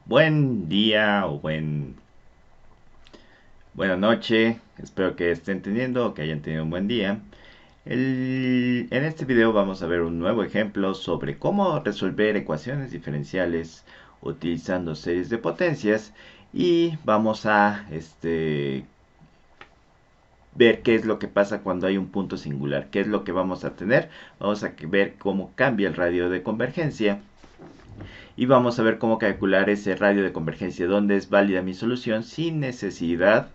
Buen día o buena noche. Espero que estén teniendo o que hayan tenido un buen día. En este video vamos a ver un nuevo ejemplo sobre cómo resolver ecuaciones diferenciales utilizando series de potencias y vamos a ver qué es lo que pasa cuando hay un punto singular, qué es lo que vamos a tener. Vamos a ver cómo cambia el radio de convergencia y vamos a ver cómo calcular ese radio de convergencia donde es válida mi solución sin necesidad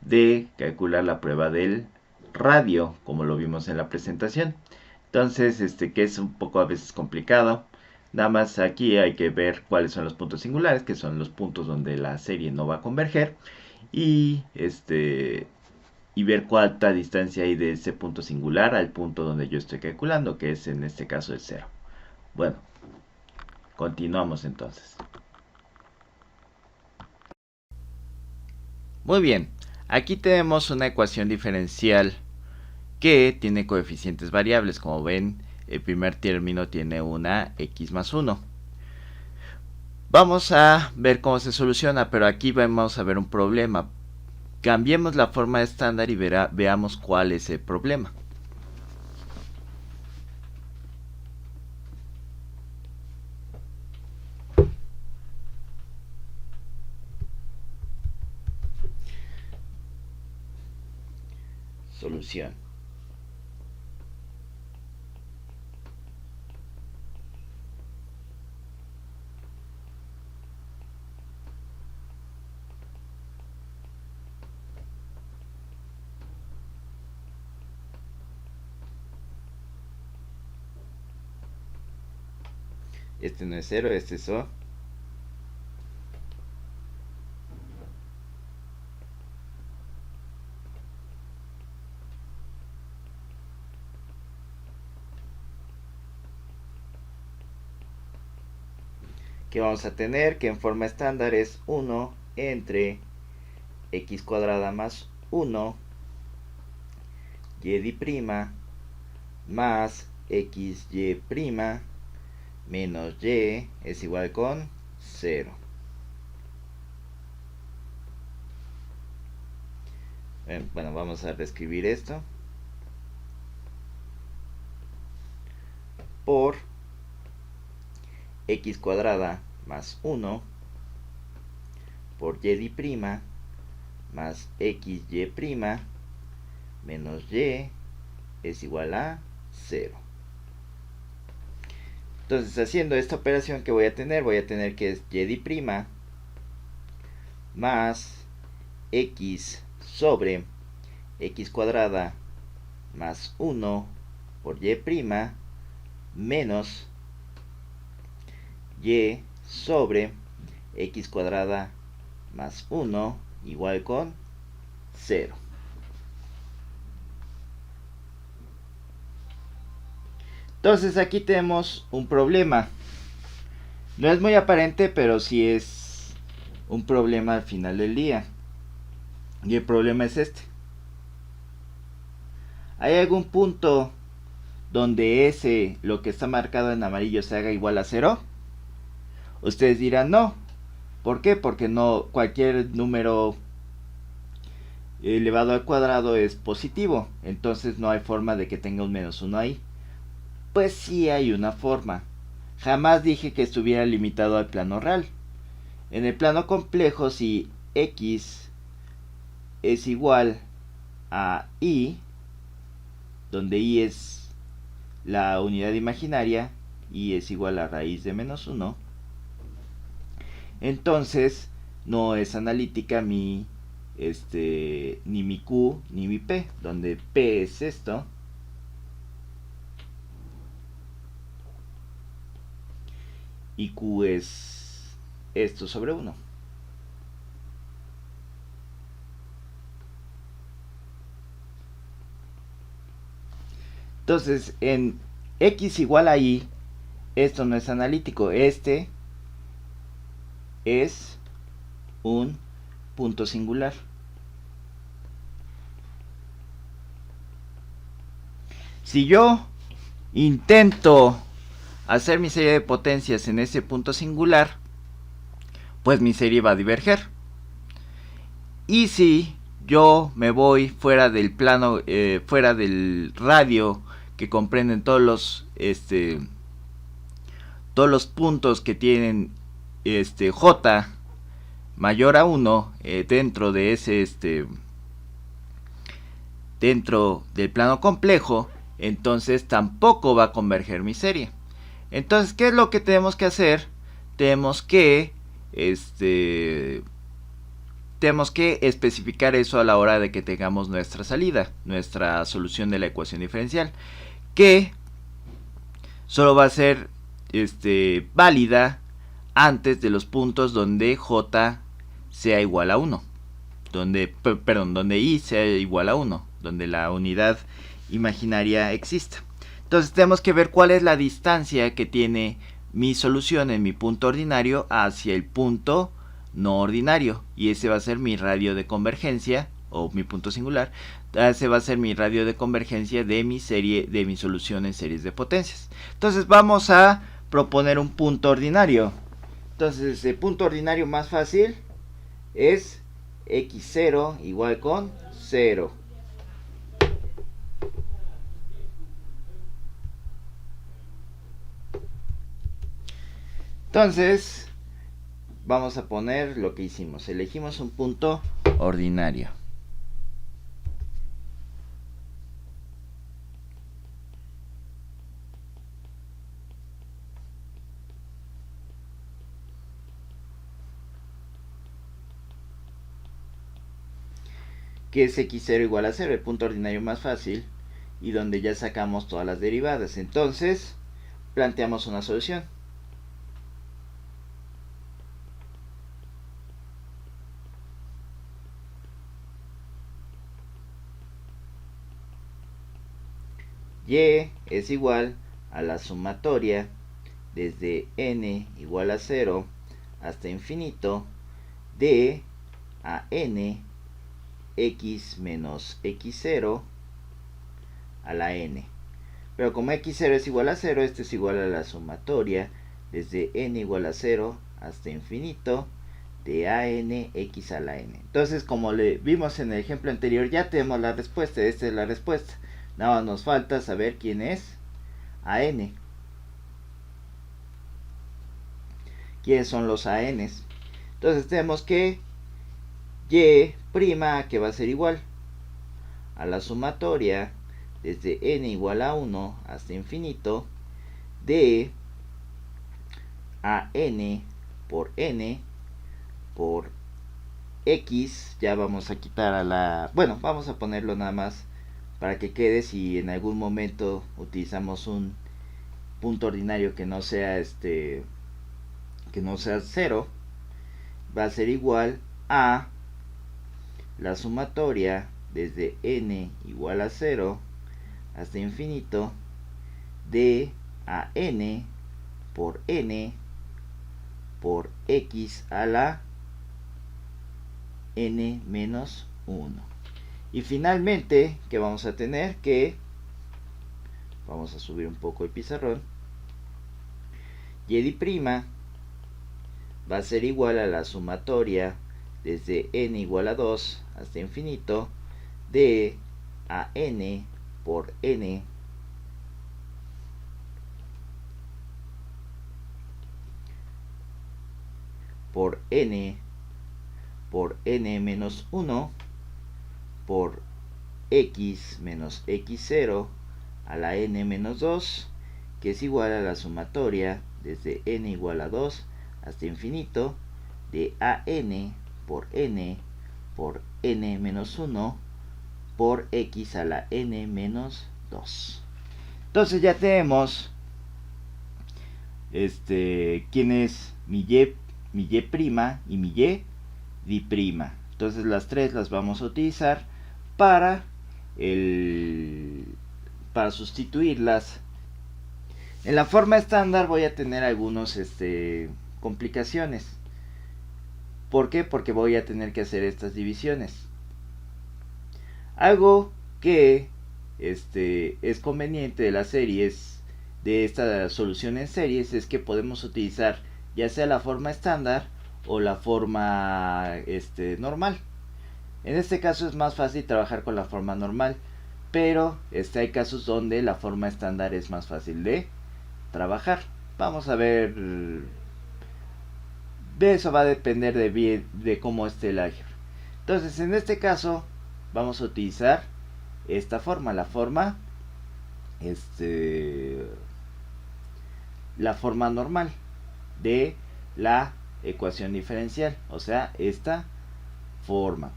de calcular la prueba del radio, como lo vimos en la presentación. Entonces, que es un poco a veces complicado. Nada más aquí hay que ver cuáles son los puntos singulares, que son los puntos donde la serie no va a converger. Y y ver cuánta distancia hay de ese punto singular al punto donde yo estoy calculando, que es en este caso el cero. Bueno, continuamos entonces. Muy bien, aquí tenemos una ecuación diferencial que tiene coeficientes variables. Como ven, el primer término tiene una x más 1. Vamos a ver cómo se soluciona, pero aquí vamos a ver un problema. Cambiemos la forma estándar y veamos cuál es el problema. Solución. Este no es 0, este es O. Que vamos a tener que en forma estándar es 1 entre x cuadrada más 1 y' más xy' menos y es igual con 0. Bueno, vamos a reescribir esto por x cuadrada más 1 por y' más xy' menos y es igual a 0. Entonces, haciendo esta operación que voy a tener que es y' más x sobre x cuadrada más 1 por y' menos y sobre x cuadrada más 1 igual con 0. Entonces aquí tenemos un problema. No es muy aparente, pero sí es un problema al final del día. Y el problema es este. ¿Hay algún punto donde lo que está marcado en amarillo, se haga igual a 0? Ustedes dirán no. ¿Por qué? Porque no, cualquier número elevado al cuadrado es positivo. Entonces no hay forma de que tenga un menos 1 ahí. Pues sí hay una forma. Jamás dije que estuviera limitado al plano real. En el plano complejo, si x es igual a y, donde y es la unidad imaginaria, y es igual a raíz de menos 1, entonces no es analítica ni mi Q ni mi P, donde P es esto y Q es esto sobre 1. Entonces, en x igual a y, esto no es analítico. Este es un punto singular. Si yo intento hacer mi serie de potencias en ese punto singular, pues mi serie va a diverger. Y si yo me voy fuera del plano, fuera del radio que comprenden todos los puntos que tienen J mayor a 1 dentro de dentro del plano complejo, entonces tampoco va a converger mi serie. Entonces, ¿qué es lo que tenemos que hacer? Tenemos que especificar eso a la hora de que tengamos nuestra salida, nuestra solución de la ecuación diferencial, que solo va a ser válida antes de los puntos donde J sea igual a 1, donde I sea igual a 1, donde la unidad imaginaria exista. Entonces tenemos que ver cuál es la distancia que tiene mi solución en mi punto ordinario hacia el punto no ordinario, y ese va a ser mi radio de convergencia o mi punto singular. Ese va a ser mi radio de convergencia de mi solución en series de potencias. Entonces vamos a proponer un punto ordinario. Entonces el punto ordinario más fácil es x0 igual con 0. Entonces vamos a poner lo que hicimos. Elegimos un punto ordinario. Que es x0 igual a 0, el punto ordinario más fácil y donde ya sacamos todas las derivadas. Entonces planteamos una solución. Y es igual a la sumatoria desde n igual a 0 hasta infinito de a n x menos x0 a la n. Pero como x0 es igual a 0, esto es igual a la sumatoria desde n igual a 0 hasta infinito de a n x a la n. Entonces, como le vimos en el ejemplo anterior, ya tenemos la respuesta. Esta es la respuesta. Nada más nos falta saber quién es AN. ¿Quiénes son los ANs? Entonces tenemos que Y', que va a ser igual a la sumatoria desde n igual a 1 hasta infinito de AN por n por x. Ya vamos a quitar a la... Bueno, vamos a ponerlo nada más para que quede. Si en algún momento utilizamos un punto ordinario que no sea 0, va a ser igual a la sumatoria desde n igual a 0 hasta infinito de a n por x a la n menos 1. Y finalmente, que vamos a tener que, vamos a subir un poco el pizarrón, y' va a ser igual a la sumatoria desde n igual a 2 hasta infinito de a n por n por n menos 1 por x menos x0 a la n menos 2, que es igual a la sumatoria desde n igual a 2 hasta infinito de a n por n menos 1 por x a la n menos 2. Entonces ya tenemos quién es mi y y mi y di'. Entonces las tres las vamos a utilizar para sustituirlas. En la forma estándar voy a tener algunos complicaciones. ¿Por qué? Porque voy a tener que hacer estas divisiones. Algo que es conveniente de las series, de esta solución en series, es que podemos utilizar ya sea la forma estándar o la forma normal. En este caso es más fácil trabajar con la forma normal, pero hay casos donde la forma estándar es más fácil de trabajar. Vamos a ver, de eso va a depender de cómo esté el álgebra. Entonces, en este caso vamos a utilizar esta forma, la forma normal de la ecuación diferencial, o sea, esta forma.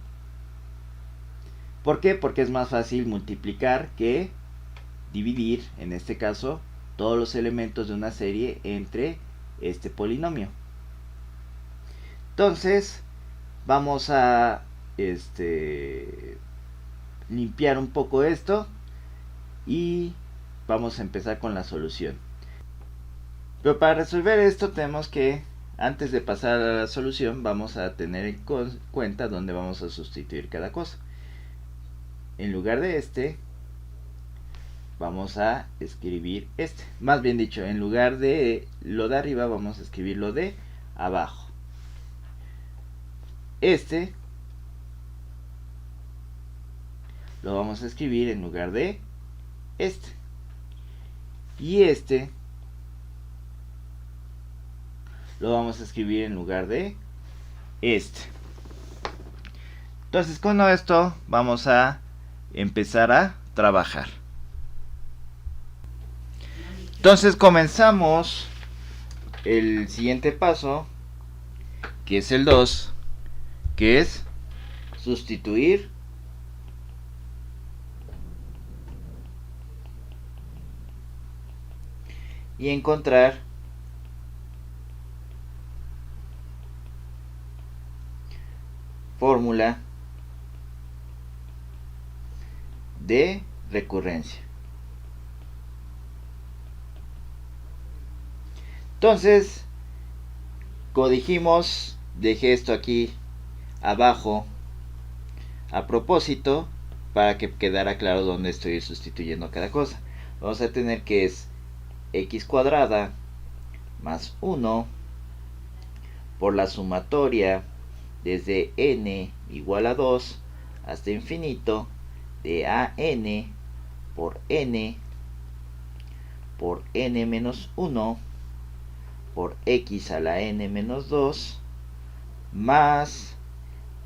¿Por qué? Porque es más fácil multiplicar que dividir, en este caso, todos los elementos de una serie entre este polinomio. Entonces, vamos a limpiar un poco esto y vamos a empezar con la solución. Pero para resolver esto tenemos que, antes de pasar a la solución, vamos a tener en cuenta dónde vamos a sustituir cada cosa. En lugar de vamos a escribir más bien dicho, en lugar de lo de arriba vamos a escribir lo de abajo. Lo vamos a escribir en lugar de y lo vamos a escribir en lugar de Entonces, con esto vamos a empezar a trabajar. Entonces comenzamos el siguiente paso, que es el 2, que es sustituir y encontrar fórmula de recurrencia. Entonces, como dijimos, dejé esto aquí abajo a propósito para que quedara claro dónde estoy sustituyendo cada cosa. Vamos a tener que es x cuadrada más 1 por la sumatoria desde n igual a 2 hasta infinito de an por n menos 1 por x a la n menos 2 más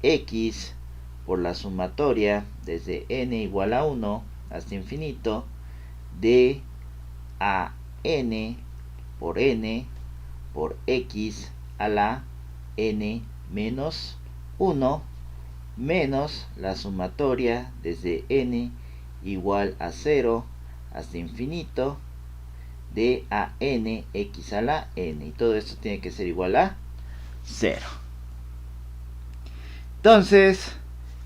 x por la sumatoria desde n igual a 1 hasta infinito de a n por x a la n menos 1 menos la sumatoria desde n igual a 0 hasta infinito de a n x a la n, y todo esto tiene que ser igual a 0. Entonces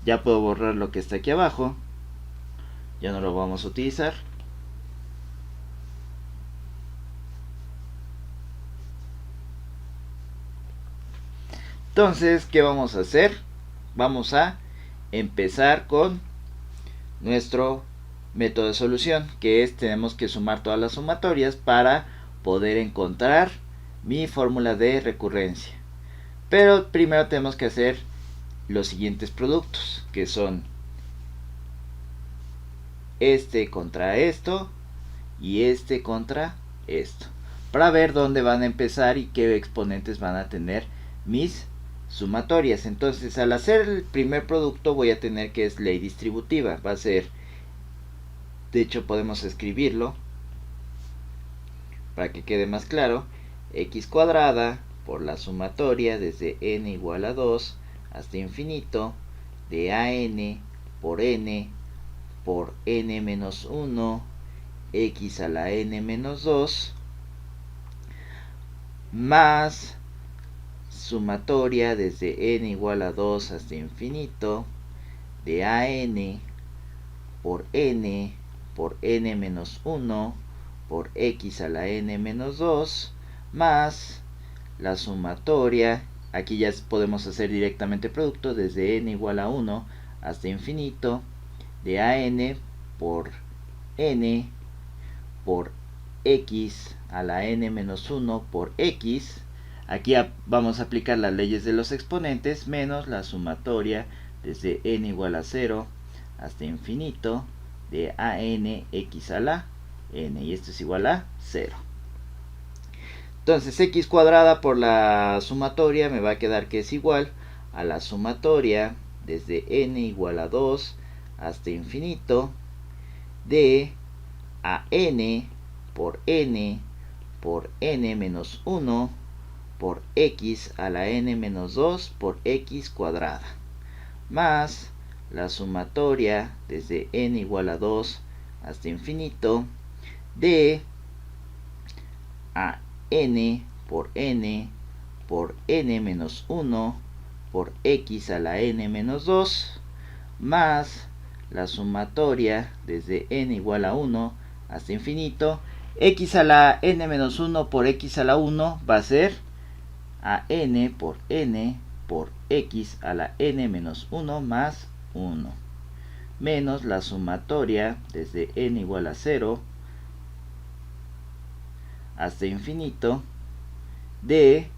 ya puedo borrar lo que está aquí abajo, ya no lo vamos a utilizar. Entonces, ¿qué vamos a hacer? Vamos a empezar con nuestro método de solución, que es, tenemos que sumar todas las sumatorias para poder encontrar mi fórmula de recurrencia. Pero primero tenemos que hacer los siguientes productos, que son contra esto y contra esto, para ver dónde van a empezar y qué exponentes van a tener mis sumatorias. Entonces, al hacer el primer producto voy a tener que es ley distributiva, va a ser, de hecho podemos escribirlo para que quede más claro, x cuadrada por la sumatoria desde n igual a 2 hasta infinito de an por n menos 1 x a la n menos 2 más sumatoria desde n igual a 2 hasta infinito de an por n menos 1 por x a la n menos 2 más la sumatoria, aquí ya podemos hacer directamente producto, desde n igual a 1 hasta infinito de an por n por x a la n menos 1 por x. Aquí vamos a aplicar las leyes de los exponentes menos la sumatoria desde n igual a 0 hasta infinito de an x a la n, y esto es igual a 0. Entonces x cuadrada por la sumatoria me va a quedar que es igual a la sumatoria desde n igual a 2 hasta infinito de an por n menos 1 por x a la n menos 2 por x cuadrada, más la sumatoria desde n igual a 2 hasta infinito de a n por n menos 1 por x a la n menos 2, más la sumatoria desde n igual a 1 hasta infinito, x a la n menos 1 por x a la 1 va a ser a n por x a la n menos 1 más 1, menos la sumatoria desde n igual a 0 hasta infinito de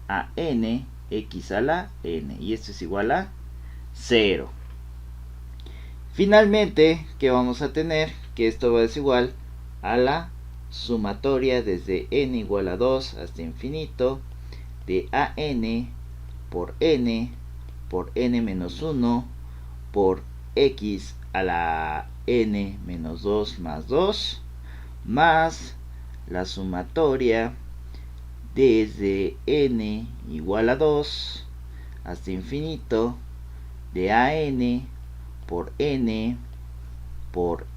a n x a la n, y esto es igual a 0. Finalmente, ¿qué vamos a tener? Que esto va a ser igual a la sumatoria desde n igual a 2 hasta infinito de a n por n menos 1 por x a la n menos 2 más 2, más la sumatoria desde n igual a 2 hasta infinito de a n por n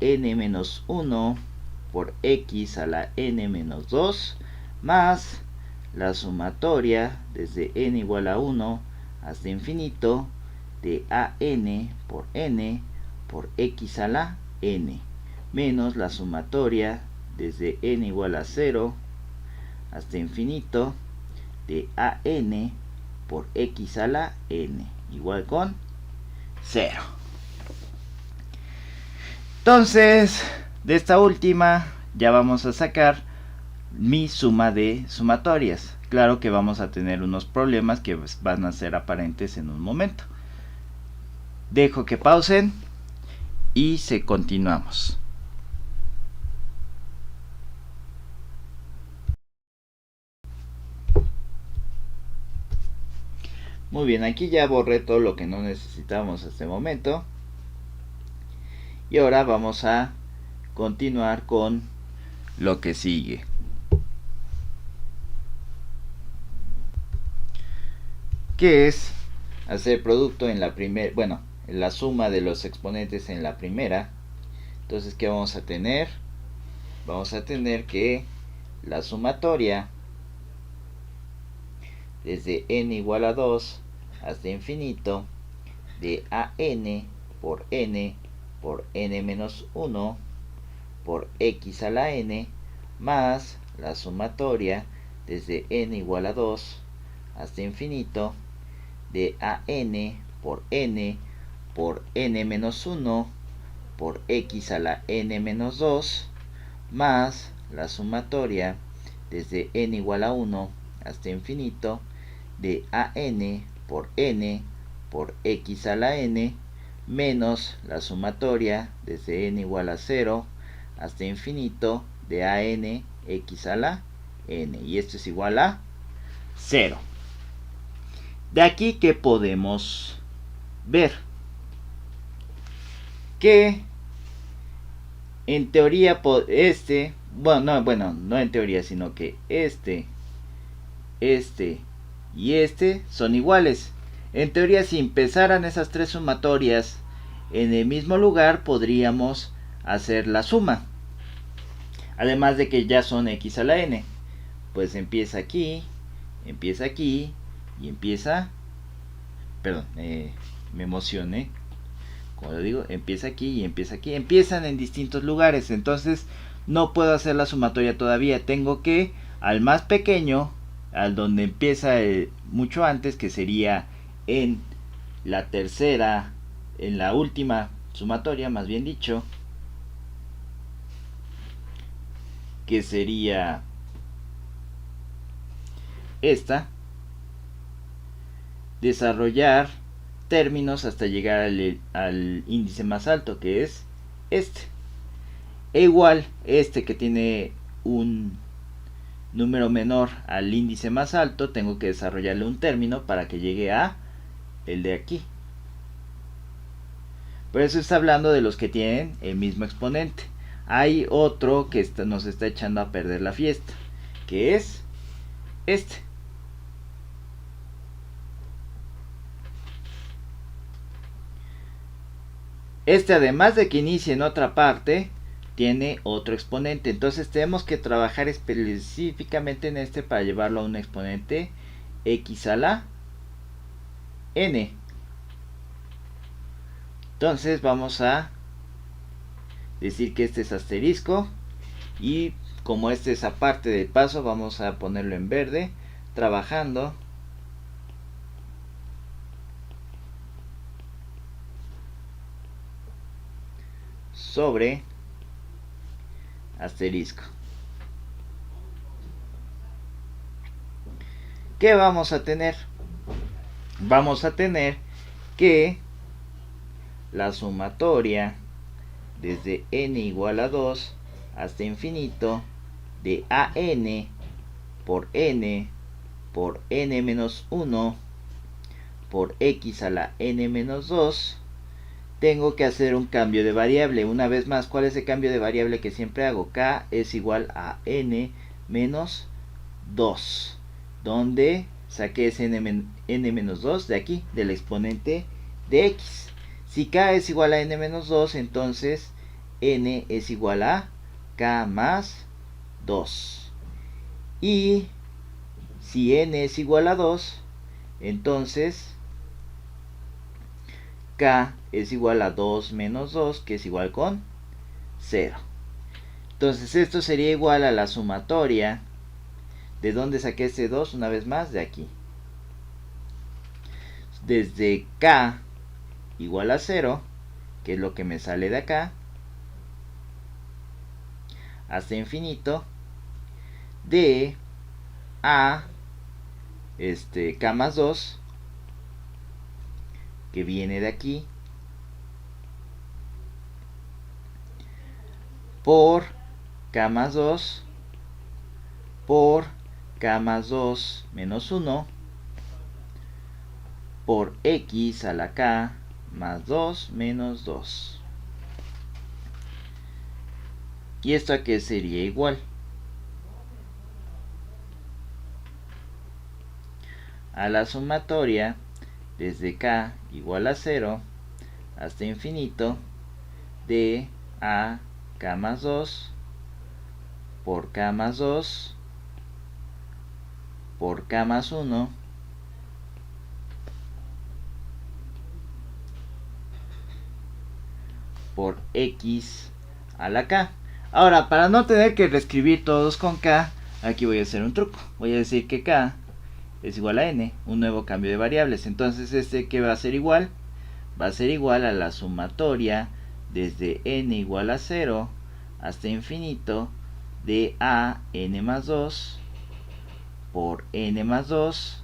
menos 1 por x a la n menos 2, más la sumatoria desde n igual a 1 hasta infinito de a n por x a la n, menos la sumatoria desde n igual a 0 hasta infinito de a n por x a la n, igual con 0. Entonces, de esta última ya vamos a sacar mi suma de sumatorias. Claro que vamos a tener unos problemas que van a ser aparentes en un momento. Dejo que pausen y continuamos. Muy bien, aquí ya borré todo lo que no necesitábamos hasta este momento. Y ahora vamos a continuar con lo que sigue. Que es hacer producto en la primera, bueno, en la suma de los exponentes en la primera. Entonces, ¿qué vamos a tener? Vamos a tener que la sumatoria desde n igual a 2 hasta infinito de a n por n menos 1 por x a la n, más la sumatoria desde n igual a 2 hasta infinito de a n por n menos 1 por x a la n menos 2, más la sumatoria desde n igual a 1 hasta infinito de a n por x a la n, menos la sumatoria desde n igual a 0 hasta infinito de a n x a la n, y esto es igual a 0. De aquí que podemos ver que en teoría no en teoría, sino que este y este son iguales. En teoría, si empezaran esas tres sumatorias en el mismo lugar, podríamos hacer la suma. Además de que ya son x a la n. Pues empieza aquí y empieza... Perdón, me emocioné. Como digo, empieza aquí y empieza aquí. Empiezan en distintos lugares. Entonces no puedo hacer la sumatoria todavía. Tengo que al más pequeño, al donde empieza mucho antes, que sería en la tercera, en la última sumatoria, más bien dicho, que sería esta, desarrollar términos hasta llegar al índice más alto, que es este. E igual, este que tiene un número menor al índice más alto, tengo que desarrollarle un término para que llegue a el de aquí. Por eso está hablando de los que tienen el mismo exponente. Hay otro que nos está echando a perder la fiesta, que es este. Este, además de que inicie en otra parte, tiene otro exponente. Entonces tenemos que trabajar específicamente en este para llevarlo a un exponente x a la n. Entonces vamos a decir que este es asterisco, y como este es aparte del paso, vamos a ponerlo en verde, trabajando sobre asterisco. ¿Qué vamos a tener? Vamos a tener que la sumatoria desde n igual a 2 hasta infinito de an por n menos 1 por x a la n menos 2, tengo que hacer un cambio de variable. Una vez más, ¿cuál es el cambio de variable que siempre hago? K es igual a n menos 2, donde saqué ese n menos 2 de aquí, del exponente de x. Si k es igual a n menos 2, entonces n es igual a k más 2. Y si n es igual a 2, entonces k es igual a 2 menos 2, que es igual con 0. Entonces esto sería igual a la sumatoria. ¿De dónde saqué este 2? Una vez más, de aquí. Desde k igual a 0, que es lo que me sale de acá, hasta infinito, de a k más 2, que viene de aquí, por k más 2 por k más 2 menos 1 por x a la k más 2 menos 2. ¿Y esto a qué sería igual? A la sumatoria desde k igual a 0 hasta infinito de a k más 2 por k más 2 por k más 1 por x a la k. Ahora, para no tener que reescribir todos con k, aquí voy a hacer un truco. Voy a decir que k es igual a n, un nuevo cambio de variables. Entonces este, ¿qué va a ser igual? Va a ser igual a la sumatoria desde n igual a 0 hasta infinito de a n más 2 por n más 2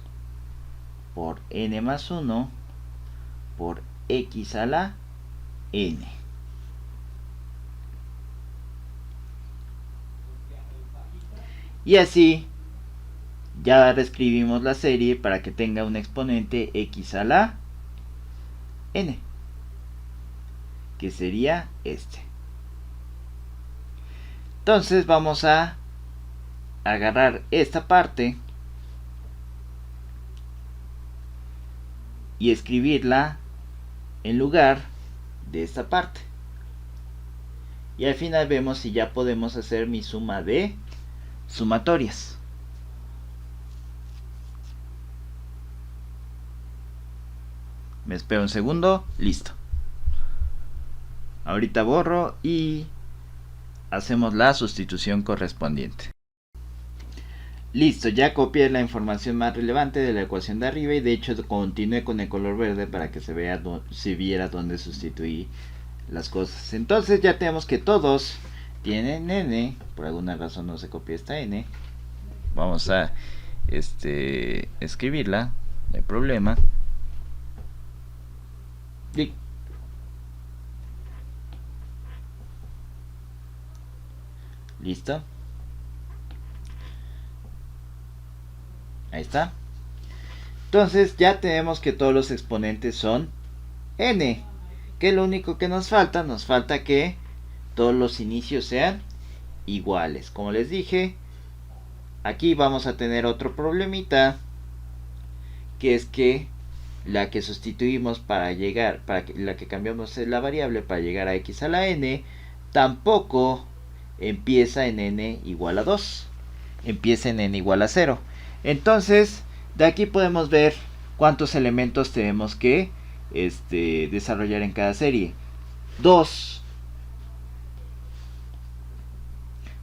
por n más 1 por x a la n. Y así ya reescribimos la serie para que tenga un exponente x a la n, que sería este. Entonces vamos a agarrar esta parte y escribirla en lugar de esta parte. Y al final vemos si ya podemos hacer mi suma de sumatorias. Me espero un segundo. Listo. Ahorita borro y hacemos la sustitución correspondiente. Listo, ya copié la información más relevante de la ecuación de arriba y de hecho continué con el color verde para que se viera dónde sustituí las cosas. Entonces ya tenemos que todos tienen n, por alguna razón no se copió esta n. Vamos a escribirla, no hay problema. Listo. Ahí está. Entonces ya tenemos que todos los exponentes son n. Que es lo único que nos falta. Nos falta que todos los inicios sean iguales. Como les dije, aquí vamos a tener otro problemita, que es que la que sustituimos la que cambiamos es la variable para llegar a x a la n, tampoco empieza en n igual a 2, empieza en n igual a 0. Entonces, de aquí podemos ver cuántos elementos tenemos que desarrollar en cada serie. 2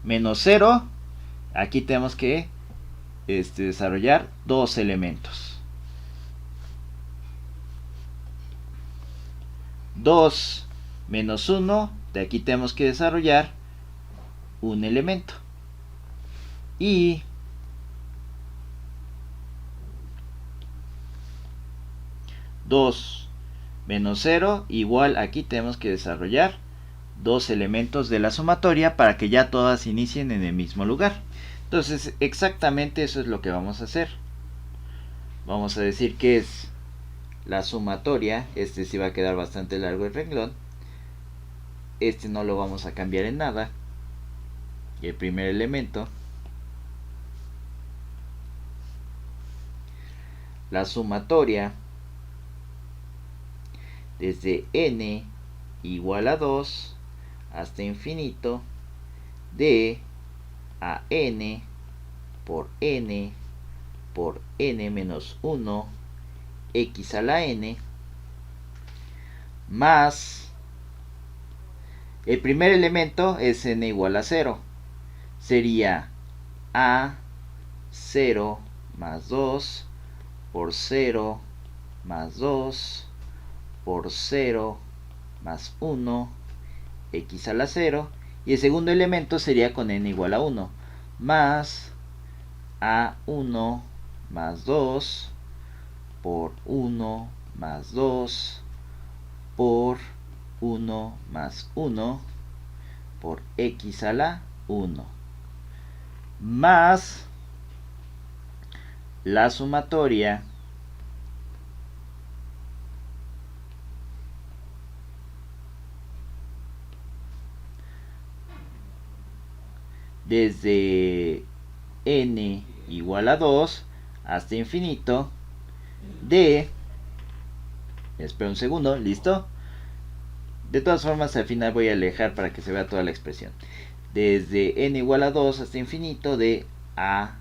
menos 0, aquí tenemos que desarrollar 2 elementos. 2 menos 1, de aquí tenemos que desarrollar un elemento. Y dos menos 0 igual, aquí tenemos que desarrollar 2 elementos de la sumatoria para que ya todas inicien en el mismo lugar. Entonces exactamente eso es lo que vamos a hacer. Vamos a decir que es la sumatoria. Sí va a quedar bastante largo el renglón. No lo vamos a cambiar en nada. Y el primer elemento, la sumatoria desde n igual a 2 hasta infinito de a n por n menos 1 x a la n más el primer elemento es n igual a 0. Sería a 0 más 2 por 0 más 2 por 0 más 1 x a la 0. Y el segundo elemento sería con n igual a 1 más a1 más 2 por 1 más 2 por 1 más 1 por x a la 1 más la sumatoria desde n igual a 2 hasta infinito de... Espera un segundo, ¿listo? De todas formas, al final voy a alejar para que se vea toda la expresión. Desde n igual a 2 hasta infinito de a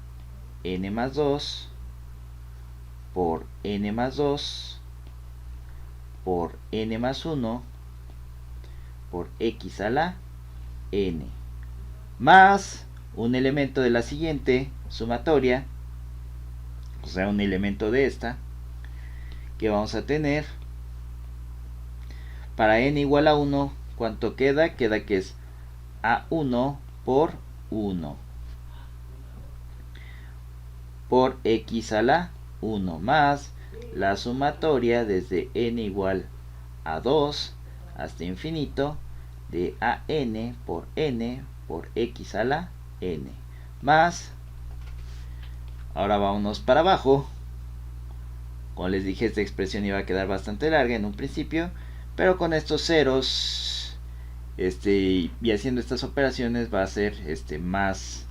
n más 2 por n más 2 por n más 1 por x a la n más un elemento de la siguiente sumatoria, o sea, un elemento de esta, que vamos a tener para n igual a 1. ¿Cuánto queda? Queda que es a1 por 1 por x a la 1 más la sumatoria desde n igual a 2 hasta infinito de a n por x a la n más, ahora vámonos para abajo. Como les dije, esta expresión iba a quedar bastante larga en un principio, pero con estos ceros y haciendo estas operaciones va a ser más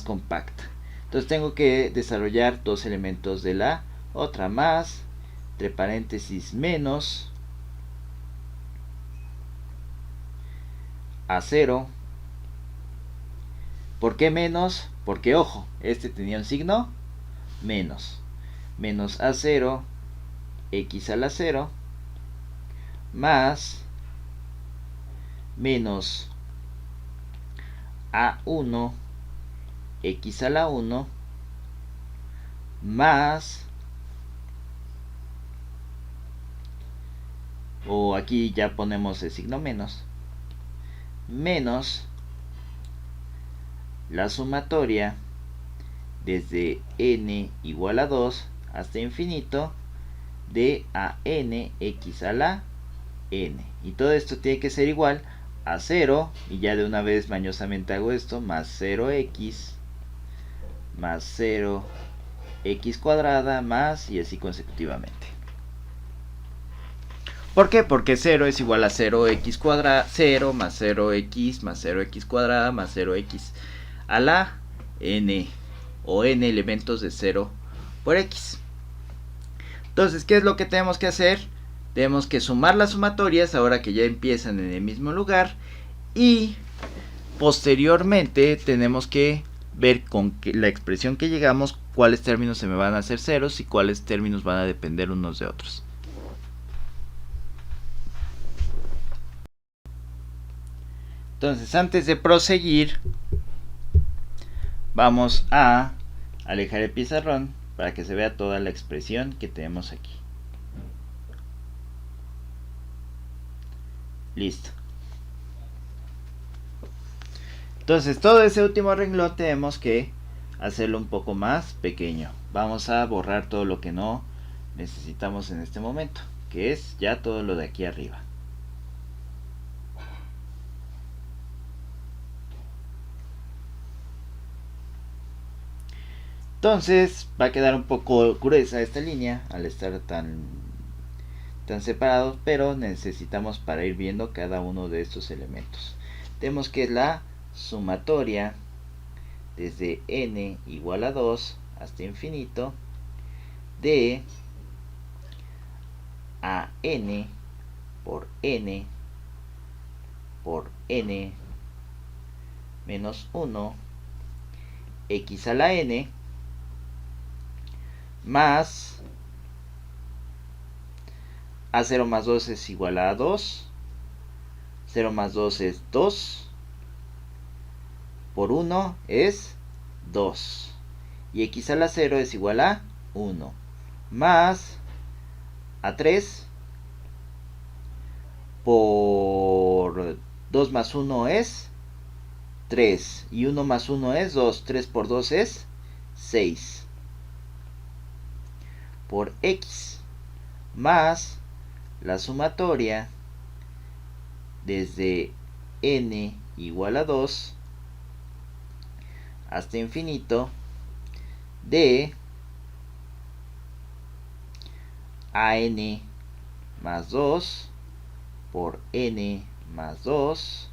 compacta. Entonces tengo que desarrollar 2 elementos de la otra más, entre paréntesis, menos a0. ¿Por qué menos? Porque, ojo, tenía un signo menos. Menos a0 x a la 0 más menos a1 x a la 1 más, o aquí ya ponemos el signo menos, menos la sumatoria desde n igual a 2 hasta infinito de a n x a la n. Y todo esto tiene que ser igual a 0, y ya de una vez mañosamente hago esto, más 0x más 0x cuadrada más, y así consecutivamente. ¿Por qué? Porque 0 es igual a 0x cuadrada, 0 más 0x más 0x cuadrada más 0x a la n, o n elementos de 0 por x. Entonces, ¿qué es lo que tenemos que hacer? Tenemos que sumar las sumatorias ahora que ya empiezan en el mismo lugar, y posteriormente tenemos que ver con la expresión que llegamos cuáles términos se me van a hacer ceros y cuáles términos van a depender unos de otros. Entonces, antes de proseguir, vamos a alejar el pizarrón para que se vea toda la expresión que tenemos aquí. Listo. Entonces, todo ese último renglón tenemos que hacerlo un poco más pequeño. Vamos a borrar todo lo que no necesitamos en este momento, que es ya todo lo de aquí arriba. Entonces va a quedar un poco gruesa esta línea al estar tan separados, pero necesitamos para ir viendo cada uno de estos elementos. Tenemos que la sumatoria desde n igual a 2 hasta infinito de a n por n menos 1 x a la n más a0 más 2 es igual a 2, 0 más 2 es 2, por 1 es 2, y x a la 0 es igual a 1, más a3 por 2 más 1 es 3, y 1 más 1 es 2, 3 por 2 es 6, por x, más la sumatoria desde n igual a 2 hasta infinito de an más 2 por n más 2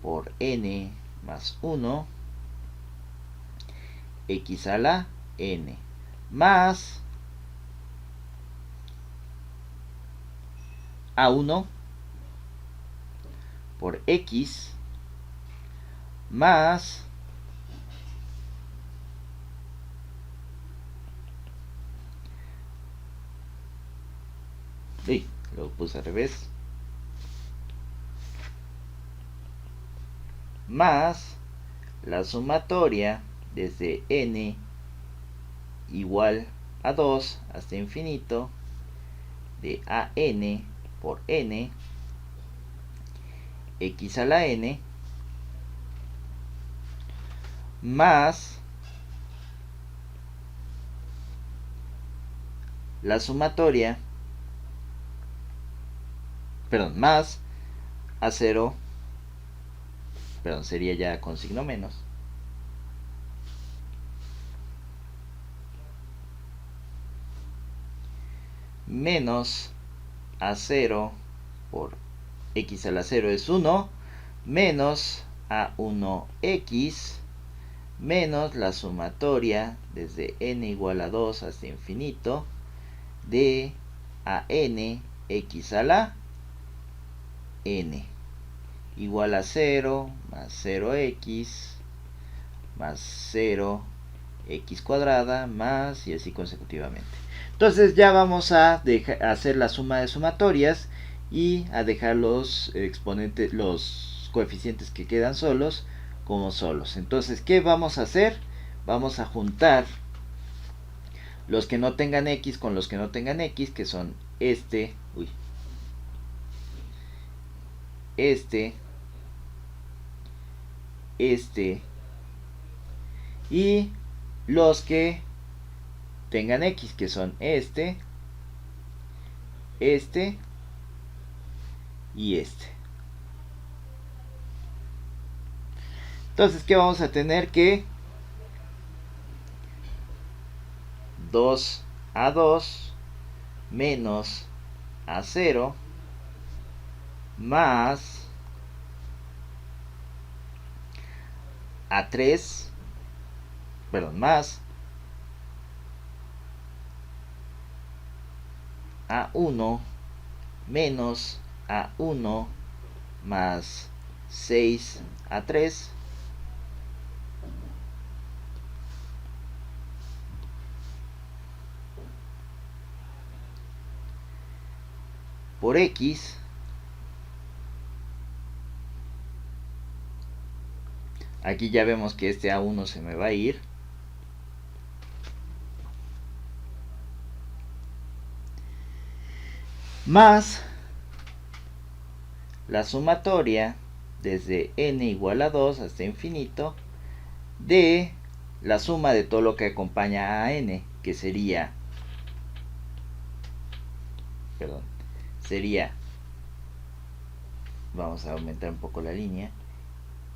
por n más 1 x a la n más a1 por x más lo puse al revés, más la sumatoria desde n igual a 2 hasta infinito de an por n x a la n más la sumatoria, más a0, sería ya con signo menos, menos a0 por x a la 0 es 1, menos a1x, menos la sumatoria desde n igual a 2 hasta infinito de an x a la n igual a 0 más 0x más 0x cuadrada más, y así consecutivamente. Entonces ya vamos a hacer la suma de sumatorias y a dejar los exponentes, los coeficientes que quedan solos como solos. Entonces, ¿qué vamos a hacer? Vamos a juntar los que no tengan x con los que no tengan x, que son este y los que tengan X, que son este y este. Entonces, ¿qué vamos a tener? Que 2A2 menos A0 más A3, perdón, más A1 menos A1 más 6A3 por X aquí ya vemos que este A1 se me va a ir más la sumatoria desde n igual a 2 hasta infinito de la suma de todo lo que acompaña a n, que sería vamos a aumentar un poco la línea,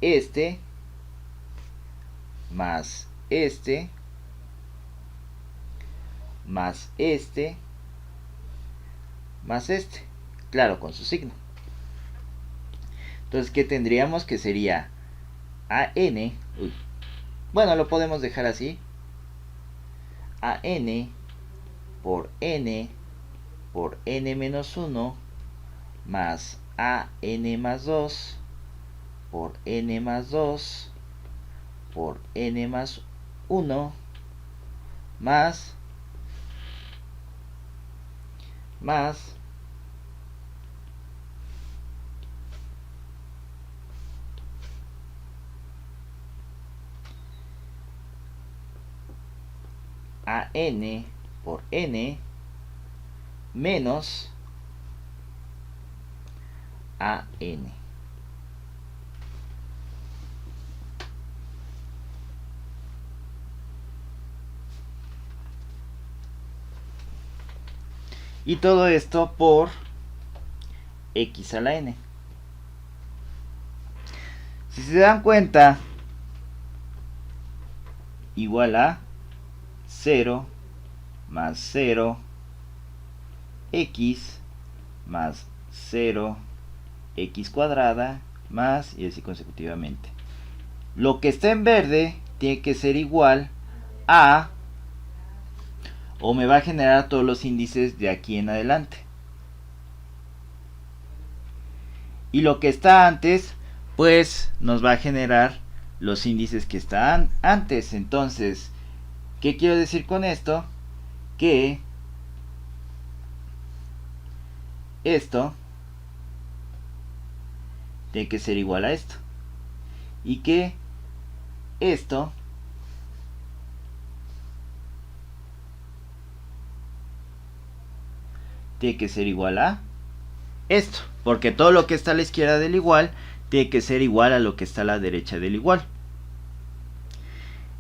este más este más este más este, claro, con su signo. Entonces, ¿qué tendríamos? Que sería AN, bueno, lo podemos dejar así, AN por n menos 1 más AN más 2 por n más 2 por n más 1 más AN por n menos AN. Y todo esto por x a la n. Si se dan cuenta, igual a 0 más 0 x más 0 x cuadrada más, y así consecutivamente. Lo que está en verde tiene que ser igual a, o me va a generar todos los índices de aquí en adelante. Y lo que está antes, pues nos va a generar los índices que están antes. Entonces, ¿qué quiero decir con esto? Que esto tiene que ser igual a esto. Y que esto tiene que ser igual a esto. Porque todo lo que está a la izquierda del igual tiene que ser igual a lo que está a la derecha del igual.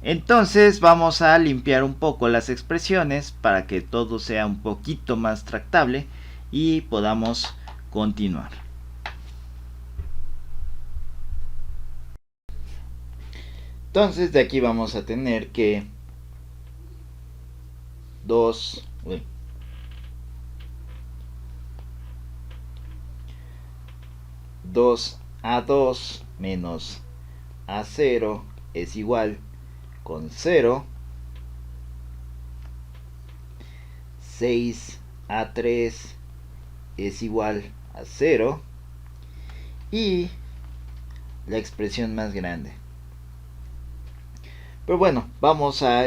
Entonces vamos a limpiar un poco las expresiones para que todo sea un poquito más tractable y podamos continuar. Entonces de aquí vamos a tener que 2A2 menos A0 es igual con 0, 6A3 es igual a 0 y la expresión más grande. Pero bueno, vamos a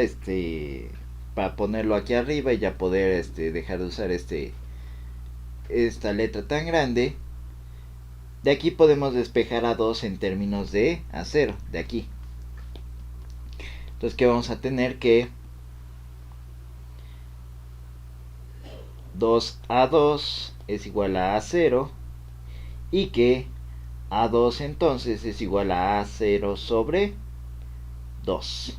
para ponerlo aquí arriba y ya poder dejar de usar esta letra tan grande. De aquí podemos despejar a 2 en términos de A0, de aquí. Entonces, ¿qué vamos a tener? Que 2A2 es igual a A0 y que A2 entonces es igual a A0 sobre 2.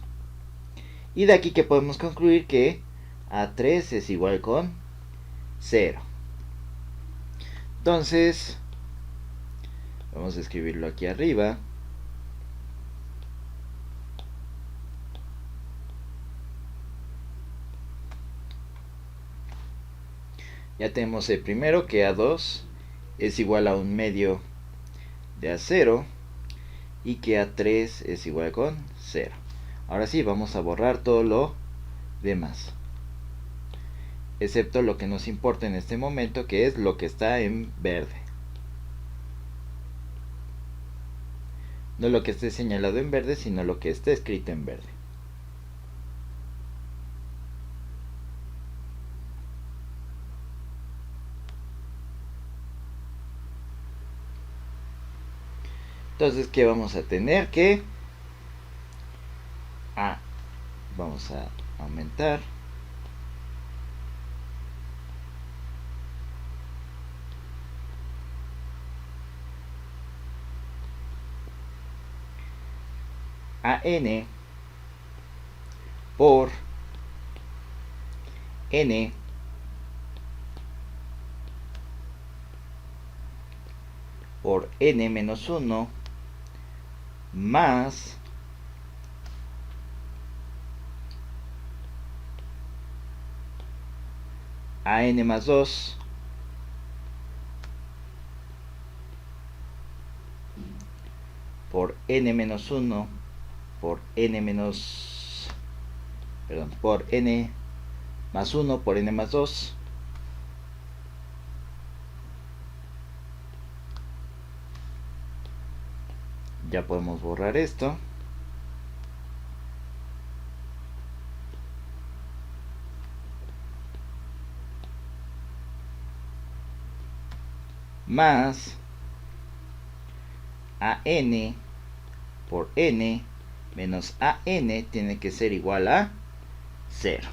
Y de aquí que podemos concluir que A3 es igual con 0. Entonces, vamos a escribirlo aquí arriba. Ya tenemos el primero, que A2 es igual a 1/2 de A0 y que A3 es igual con 0. Ahora sí, vamos a borrar todo lo demás, excepto lo que nos importa en este momento, que es lo que está en verde. No lo que esté señalado en verde, sino lo que esté escrito en verde. Entonces, ¿qué vamos a tener? Que vamos a aumentar. AN por N por N menos 1 más AN más 2 por N menos 1 por N menos, perdón, por N más 1 por N más 2 ya podemos borrar esto. Más AN por N menos AN tiene que ser igual a 0.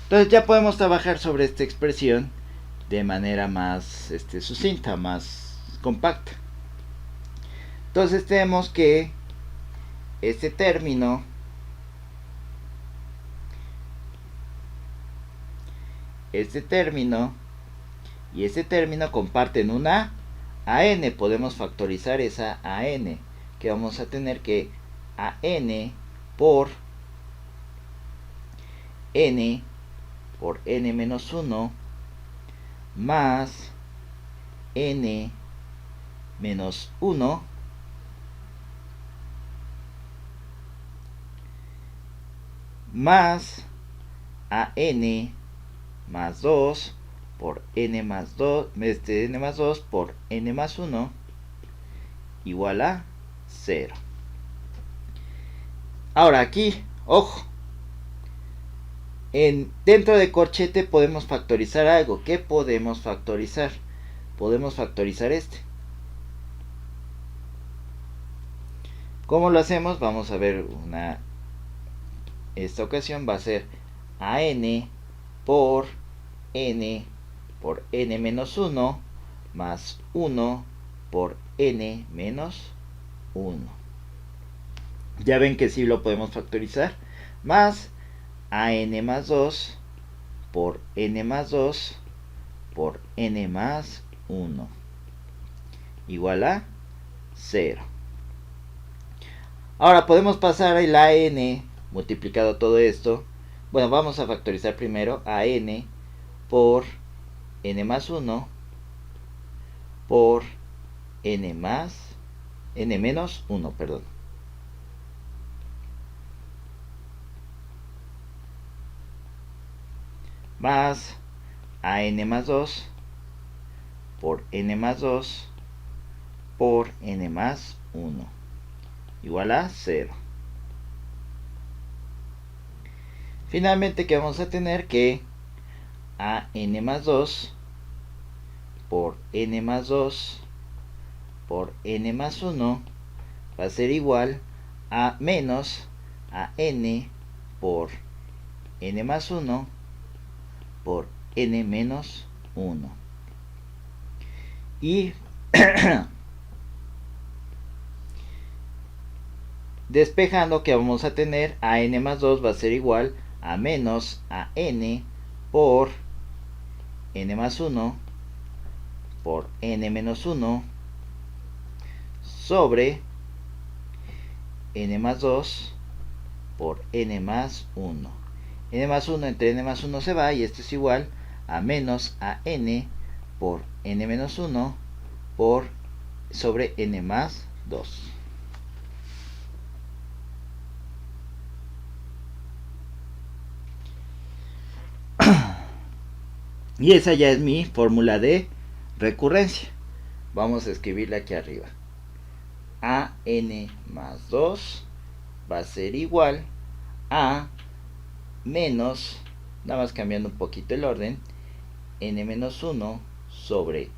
Entonces ya podemos trabajar sobre esta expresión de manera más sucinta, más compacta. Entonces tenemos que este término y este término comparten una AN. Podemos factorizar esa AN, que vamos a tener que AN por N por N menos 1 más N menos 1 más AN más 2 por N más 2, N más 2 por N más 1 igual a 0. Ahora aquí, ojo, dentro de corchete podemos factorizar algo. ¿Qué podemos factorizar? Podemos factorizar este. ¿Cómo lo hacemos? Vamos a ver esta ocasión va a ser AN por N menos 1 más 1 por N menos 1. Ya ven que sí lo podemos factorizar. Más AN más 2 por N más 2 por N más 1 igual a 0. Ahora podemos pasar el AN multiplicado todo esto. Bueno, vamos a factorizar primero AN por N más 1 por N menos 1, perdón. Más AN más 2 por N más 2 por N más 1 igual a 0. Finalmente, que vamos a tener que AN más 2 por N más 2 por N más 1 va a ser igual a menos AN por N más 1 por N menos 1. Y despejando, que vamos a tener AN más 2 va a ser igual a menos a n por n más 1 por n menos 1 sobre n más 2 por n más 1. N más 1 entre n más 1 se va y esto es igual a menos a n por n menos 1 por sobre n más 2. Y esa ya es mi fórmula de recurrencia. Vamos a escribirla aquí arriba. A n más 2 va a ser igual a menos, nada más cambiando un poquito el orden, n menos 1 sobre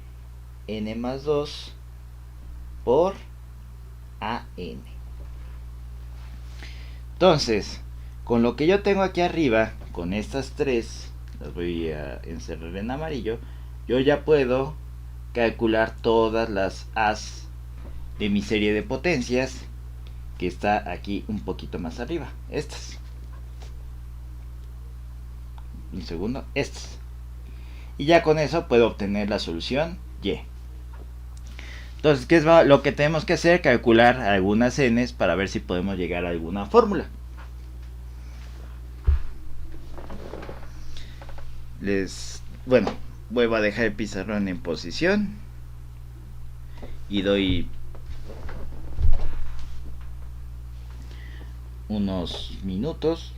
n más 2 por a n. Entonces, con lo que yo tengo aquí arriba, con estas tres, las voy a encerrar en amarillo, yo ya puedo calcular todas las A's de mi serie de potencias, que está aquí un poquito más arriba. Estas. Un segundo, estas. Y ya con eso puedo obtener la solución Y. Entonces, ¿qué es lo que tenemos que hacer? Calcular algunas n's para ver si podemos llegar a alguna fórmula. Bueno, vuelvo a dejar el pizarrón en posición y doy unos minutos.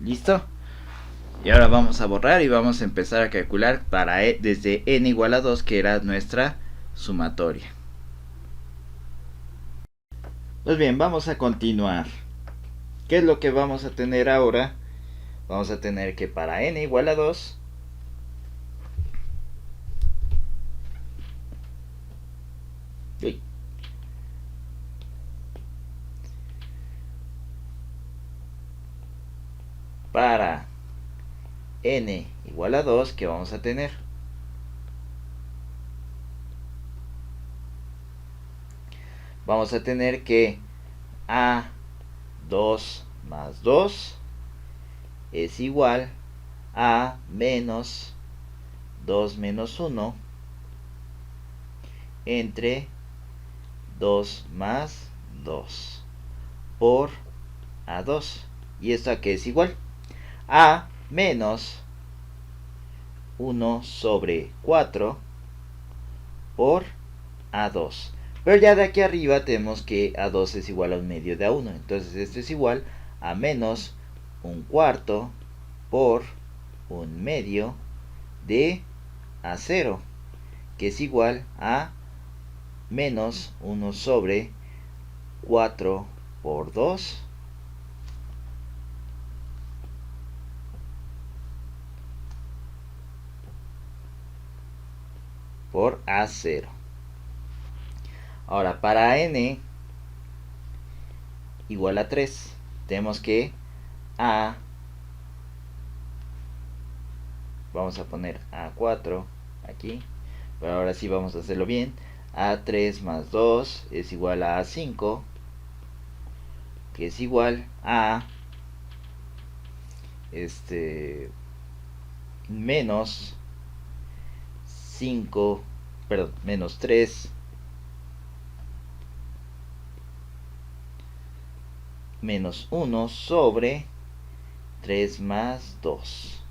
¿Listo? Y ahora vamos a borrar y vamos a empezar a calcular para desde n igual a 2, que era nuestra sumatoria. Pues bien, vamos a continuar. ¿Qué es lo que vamos a tener ahora? Vamos a tener que para n igual a 2, para n igual a 2, ¿qué vamos a tener? Vamos a tener que a2 más 2 es igual a menos 2 menos 1 entre 2 más 2 por a2. ¿Y esto a qué es igual? A menos 1 sobre 4 por a2. Pero ya de aquí arriba tenemos que a2 es igual a un medio de a1. Entonces esto es igual a menos un cuarto por un medio de a0, que es igual a menos 1 sobre 4 por 2 por a0. Ahora, para n igual a 3, tenemos que vamos a poner a4 aquí, pero ahora sí vamos a hacerlo bien. A3 más 2 es igual a A5, que es igual a menos 5, perdón, menos 3 menos 1 sobre 3 más 2.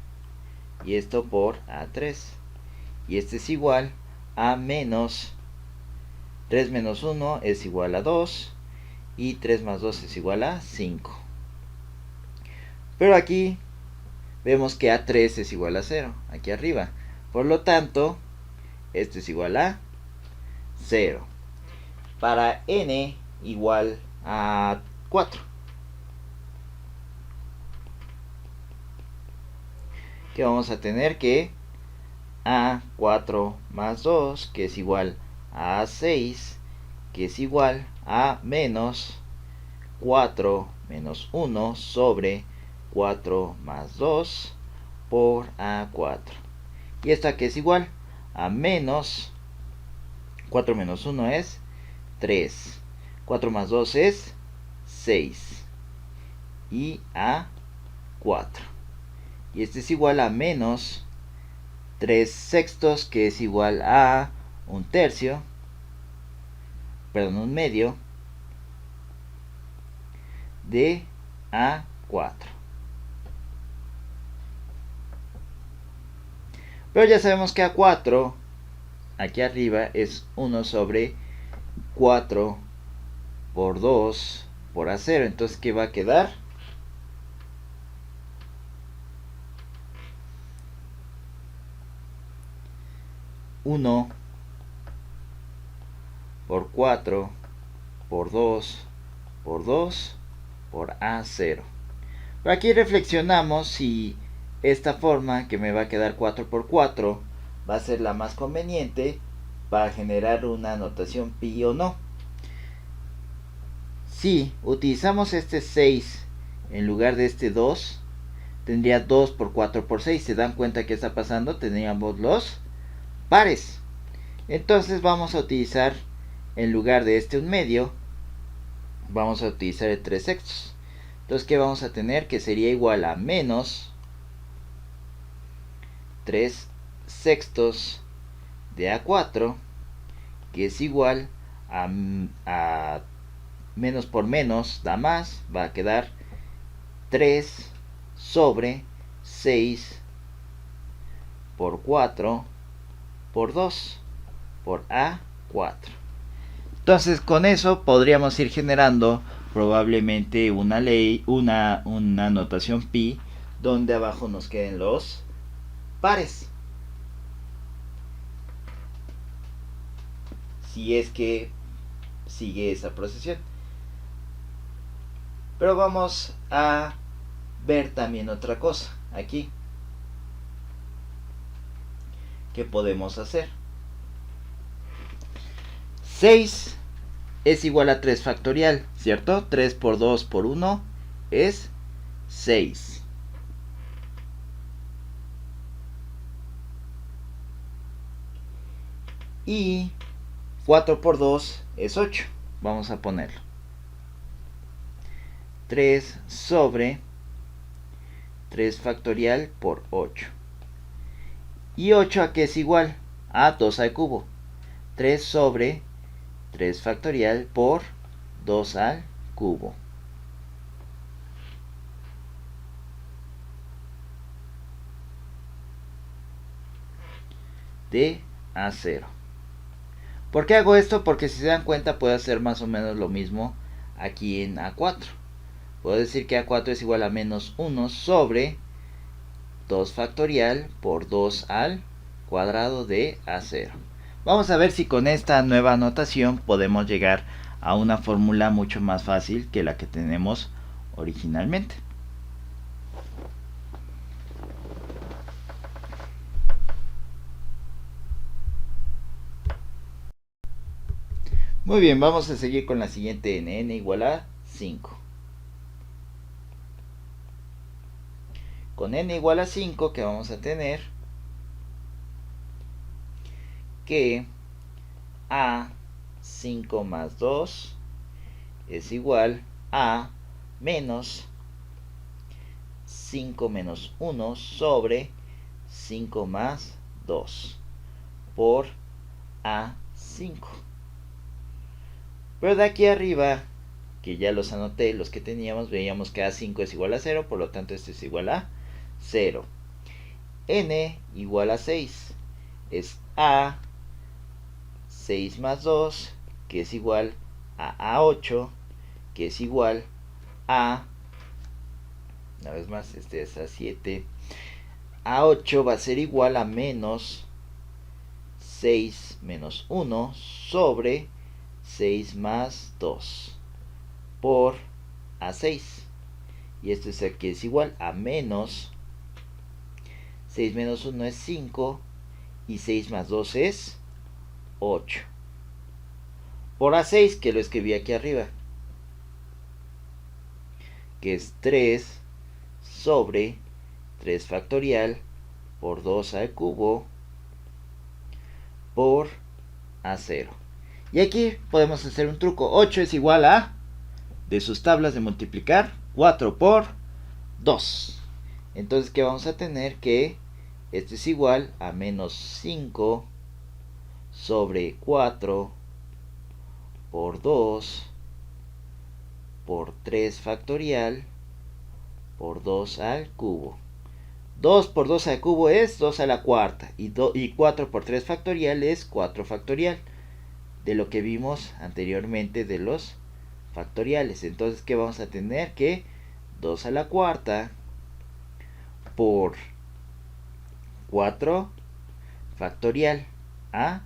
Y esto por A3. Y este es igual a menos 3 menos 1 es igual a 2. Y 3 más 2 es igual a 5. Pero aquí vemos que A3 es igual a 0, aquí arriba. Por lo tanto, esto es igual a 0. Para n igual a 4. Que vamos a tener que A4 más 2, que es igual a A6, que es igual a menos 4 menos 1 sobre 4 más 2 por A4. Y esta que es igual a menos 4 menos 1 es 3. 4 más 2 es 6 y a 4. Y este es igual a menos 3 sextos, que es igual a un tercio, perdón, un medio de a 4. Pero ya sabemos que a 4 aquí arriba es 1 sobre 4 por 2 por a0. Entonces, ¿qué va a quedar? Uno por 4 por 2 por 2 por a0. Pero aquí reflexionamos si esta forma, que me va a quedar 4 por 4, va a ser la más conveniente para generar una notación pi o no. Si utilizamos este 6 en lugar de este 2, tendría 2 por 4 por 6. ¿Se dan cuenta qué está pasando? Tendríamos los pares. Entonces vamos a utilizar, en lugar de este un medio, vamos a utilizar el 3 sextos. Entonces, ¿qué vamos a tener? Que sería igual a menos 3 sextos de a4, que es igual a menos por menos da más, va a quedar 3 sobre 6 por 4 por 2 por a4. Entonces, con eso podríamos ir generando probablemente una notación pi donde abajo nos queden los pares. Si es que sigue esa procesión. Pero vamos a ver también otra cosa aquí. ¿Qué podemos hacer? 6 es igual a 3 factorial, ¿cierto? 3 por 2 por 1 es 6. Y 4 por 2 es 8. Vamos a ponerlo. 3 sobre 3 factorial por 8. ¿Y 8 a qué es igual? A 2 al cubo. 3 sobre 3 factorial por 2 al cubo. De a0. ¿Por qué hago esto? Porque si se dan cuenta puedo hacer más o menos lo mismo aquí en a4. Puedo decir que a4 es igual a menos 1 sobre 2 factorial por 2 al cuadrado de a0. Vamos a ver si con esta nueva notación podemos llegar a una fórmula mucho más fácil que la que tenemos originalmente. Muy bien, vamos a seguir con la siguiente n igual a 5. Con n igual a 5, que vamos a tener que a 5 más 2 es igual a menos 5 menos 1 sobre 5 más 2 por a5. Pero de aquí arriba, que ya los anoté, los que teníamos, veíamos que a5 es igual a 0, por lo tanto este es igual a 0. N igual a 6 es a 6 más 2, que es igual a a8, que es igual a, una vez más, este es a7. A8 va a ser igual a menos 6 menos 1 sobre 6 más 2 por a6. Y esto es aquí, es igual a menos 6 menos 1 es 5 y 6 más 2 es 8 por a6, que lo escribí aquí arriba, que es 3 sobre 3 factorial por 2 al cubo por a0. Y aquí podemos hacer un truco. 8 es igual a de sus tablas de multiplicar 4 por 2. Entonces, ¿qué vamos a tener? Que esto es igual a menos 5 sobre 4 por 2 por 3 factorial por 2 al cubo. 2 por 2 al cubo es 2 a la cuarta. Y 4 por 3 factorial es 4 factorial. De lo que vimos anteriormente de los factoriales. Entonces, ¿qué vamos a tener? Que 2 a la cuarta por 4 factorial a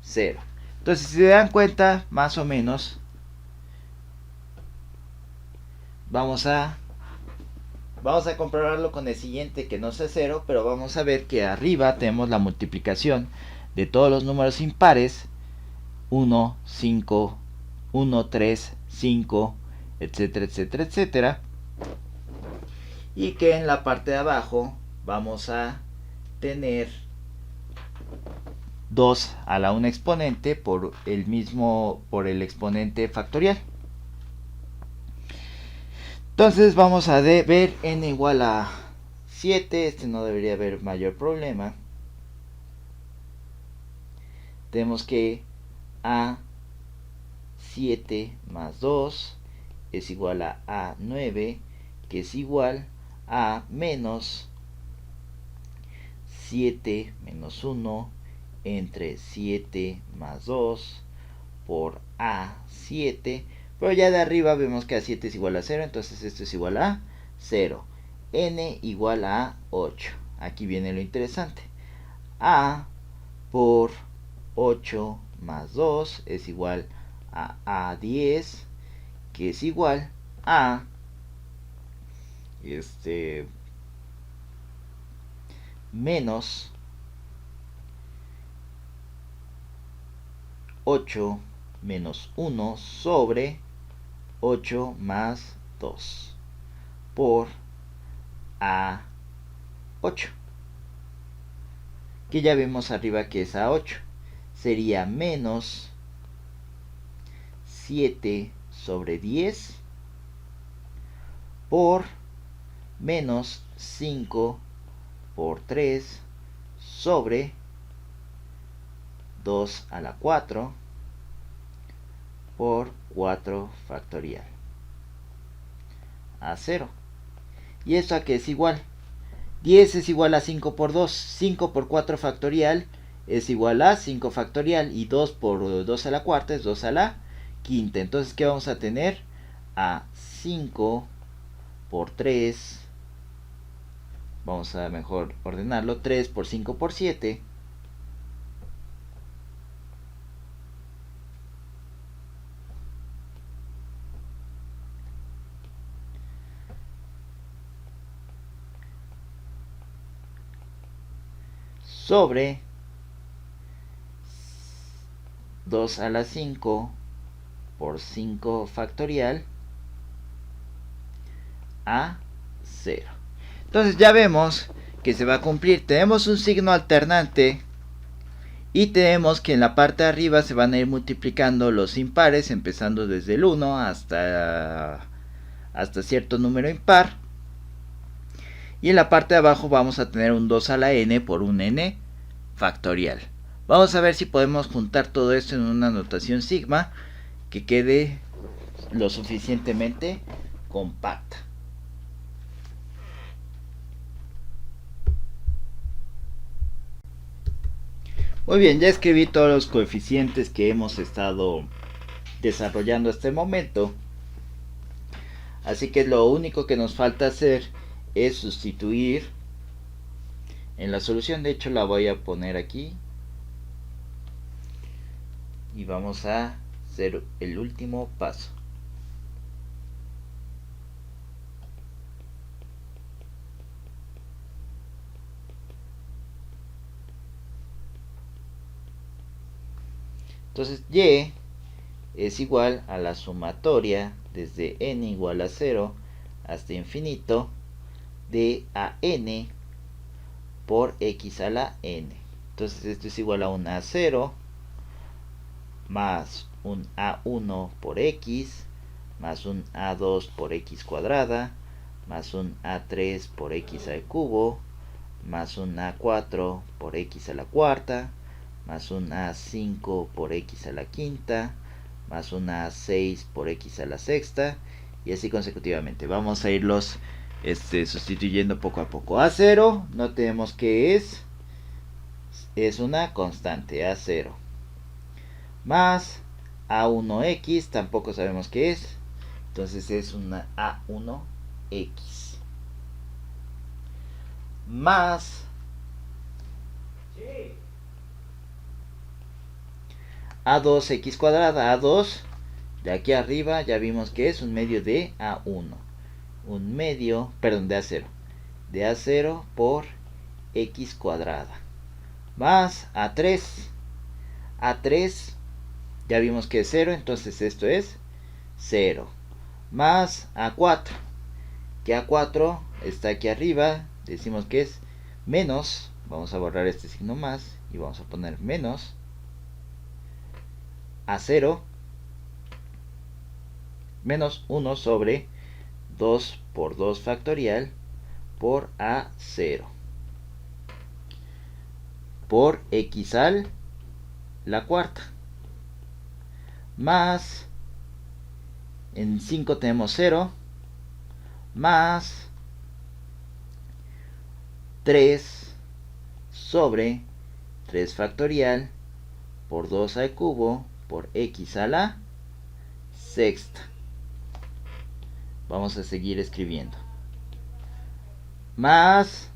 0. Entonces, si se dan cuenta, más o menos, vamos a comprobarlo con el siguiente, que no sea 0, pero vamos a ver que arriba tenemos la multiplicación de todos los números impares, 1, 5, 1, 3, 5, etcétera, etcétera, etcétera. Y que en la parte de abajo vamos a tener 2 a la 1 exponente por el exponente factorial. Entonces vamos a ver n igual a 7. Este no debería haber mayor problema. Tenemos que A7 más 2 es igual a A9, que es igual a menos 7 menos 1 entre 7 más 2 por A7. Pero ya de arriba vemos que A7 es igual a 0, entonces esto es igual a 0. N igual a 8. Aquí viene lo interesante. A por 8 más 2 es igual a A10, que es igual a menos 8 menos 1 sobre 8 más 2 por A8, que ya vemos arriba que es A8. Sería menos 7 sobre 10 por menos 5 por 3 sobre 2 a la 4 por 4 factorial a 0. ¿Y esto a qué es igual? 10 es igual a 5 por 2. 5 por 4 factorial es igual a 5 factorial. Y 2 por 2 a la cuarta es 2 a la quinta. Entonces, ¿qué vamos a tener? A 5 por 3. Vamos a mejor ordenarlo. 3 por 5 por 7. Sobre 2 a la 5 por 5 factorial a 0. Entonces ya vemos que se va a cumplir. Tenemos un signo alternante y tenemos que en la parte de arriba se van a ir multiplicando los impares, empezando desde el 1 hasta cierto número impar. Y en la parte de abajo vamos a tener un 2 a la n por un n factorial. Vamos a ver si podemos juntar todo esto en una notación sigma que quede lo suficientemente compacta. Muy bien, ya escribí todos los coeficientes que hemos estado desarrollando hasta el momento. Así que lo único que nos falta hacer es sustituir en la solución. De hecho, la voy a poner aquí. Y vamos a hacer el último paso. Entonces y es igual a la sumatoria desde n igual a 0 hasta infinito de a n por x a la n. Entonces esto es igual a un a0 más un a1 por x más un A2 por X cuadrada, más un A3 por X al cubo, más un A4 por X a la cuarta, más un A5 por X a la quinta, más un A6 por X a la sexta, y así consecutivamente. Vamos a irlos sustituyendo poco a poco. A0, no tenemos que es una constante, A0. Más A1X, tampoco sabemos qué es, entonces es una A1X. Más A2X cuadrada, A2, de aquí arriba ya vimos que es un medio de A1. Un medio, perdón, de A0. De A0 por X cuadrada. Más A3. A3, ya vimos que es 0, entonces esto es 0. Más A4. Que A4 está aquí arriba, decimos que es menos. Vamos a borrar este signo más y vamos a poner menos A0 menos 1 sobre 2 por 2 factorial por A0 por X al la cuarta. Más, en 5 tenemos 0, más 3 sobre 3 factorial por 2 al cubo por X a la sexta. Vamos a seguir escribiendo. Más,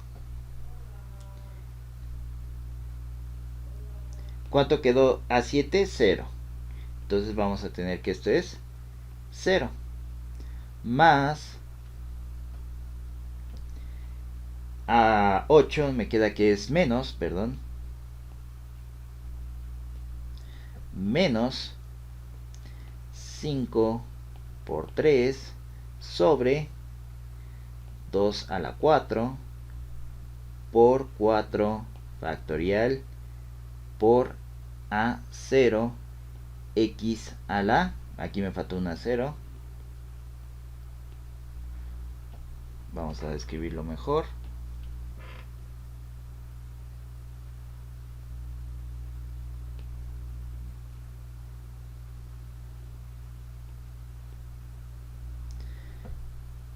¿cuánto quedó? A7, 0. Entonces vamos a tener que esto es 0. Más A8 me queda que es menos, perdón. Menos 5 por 3 sobre 2 a la 4 por 4 factorial por A0 X a la, aquí me faltó una 0, vamos a escribirlo mejor,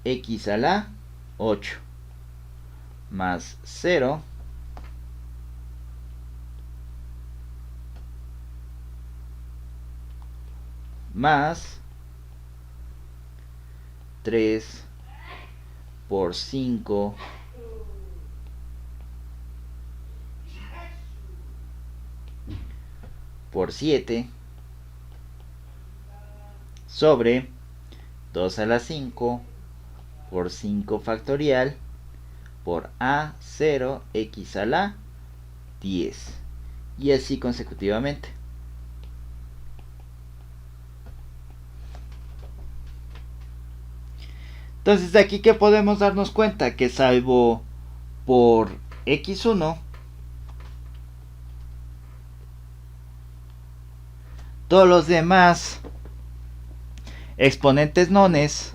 X a la 8 más 0 más 3 por 5 por 7 sobre 2 a la 5 por 5 factorial por A0 X a la 10. Y así consecutivamente. Entonces de aquí que podemos darnos cuenta que salvo por X1, todos los demás exponentes nones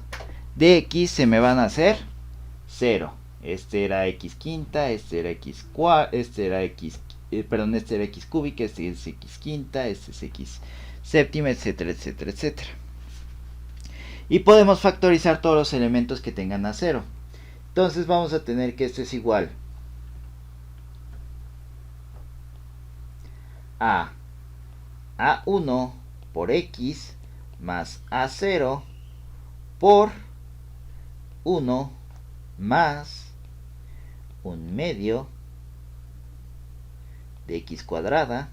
de X se me van a hacer 0. Este era X quinta, este era X cuarta, este era X, este era X cúbica, este es X quinta, este es X séptima, etcétera, etcétera, etcétera. Y podemos factorizar todos los elementos que tengan a 0. Entonces vamos a tener que esto es igual a A1 por X más A0 por 1 más un medio de X cuadrada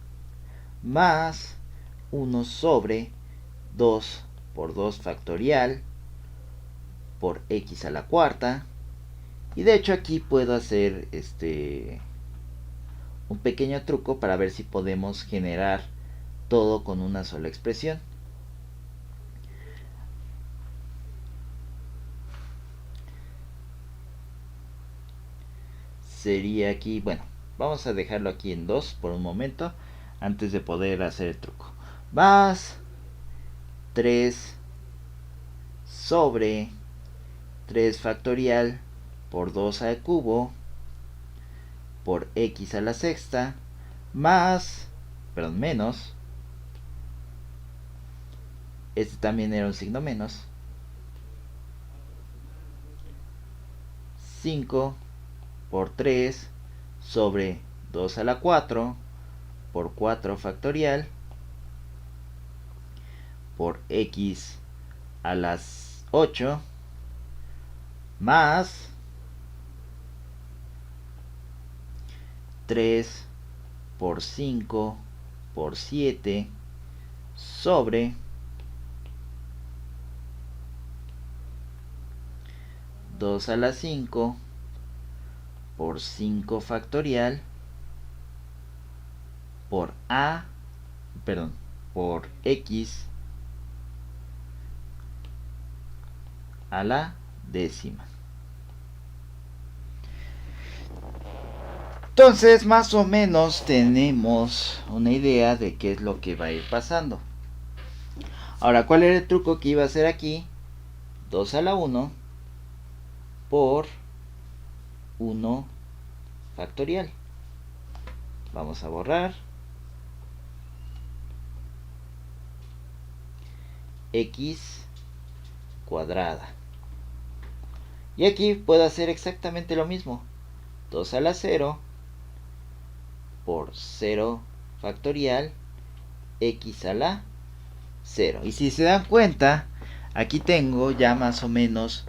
más 1 sobre 2 por 2 factorial por X a la cuarta. Y de hecho aquí puedo hacer un pequeño truco para ver si podemos generar todo con una sola expresión. Sería aquí, bueno, vamos a dejarlo aquí en 2 por un momento antes de poder hacer el truco. Más 3 sobre 3 factorial por 2 al cubo por x a la sexta menos, este también era un signo menos, 5 por 3 sobre 2 a la 4 por 4 factorial por x a las 8 más 3 por 5 por 7 sobre 2 a la 5 por 5 factorial por por x a la décima. Entonces, más o menos tenemos una idea de qué es lo que va a ir pasando. Ahora, ¿cuál era el truco que iba a hacer aquí? 2 a la 1 por 1 factorial. Vamos a borrar. X cuadrada. Y aquí puedo hacer exactamente lo mismo. 2 a la 0 por 0 factorial x a la 0. Y si se dan cuenta, aquí tengo ya más o menos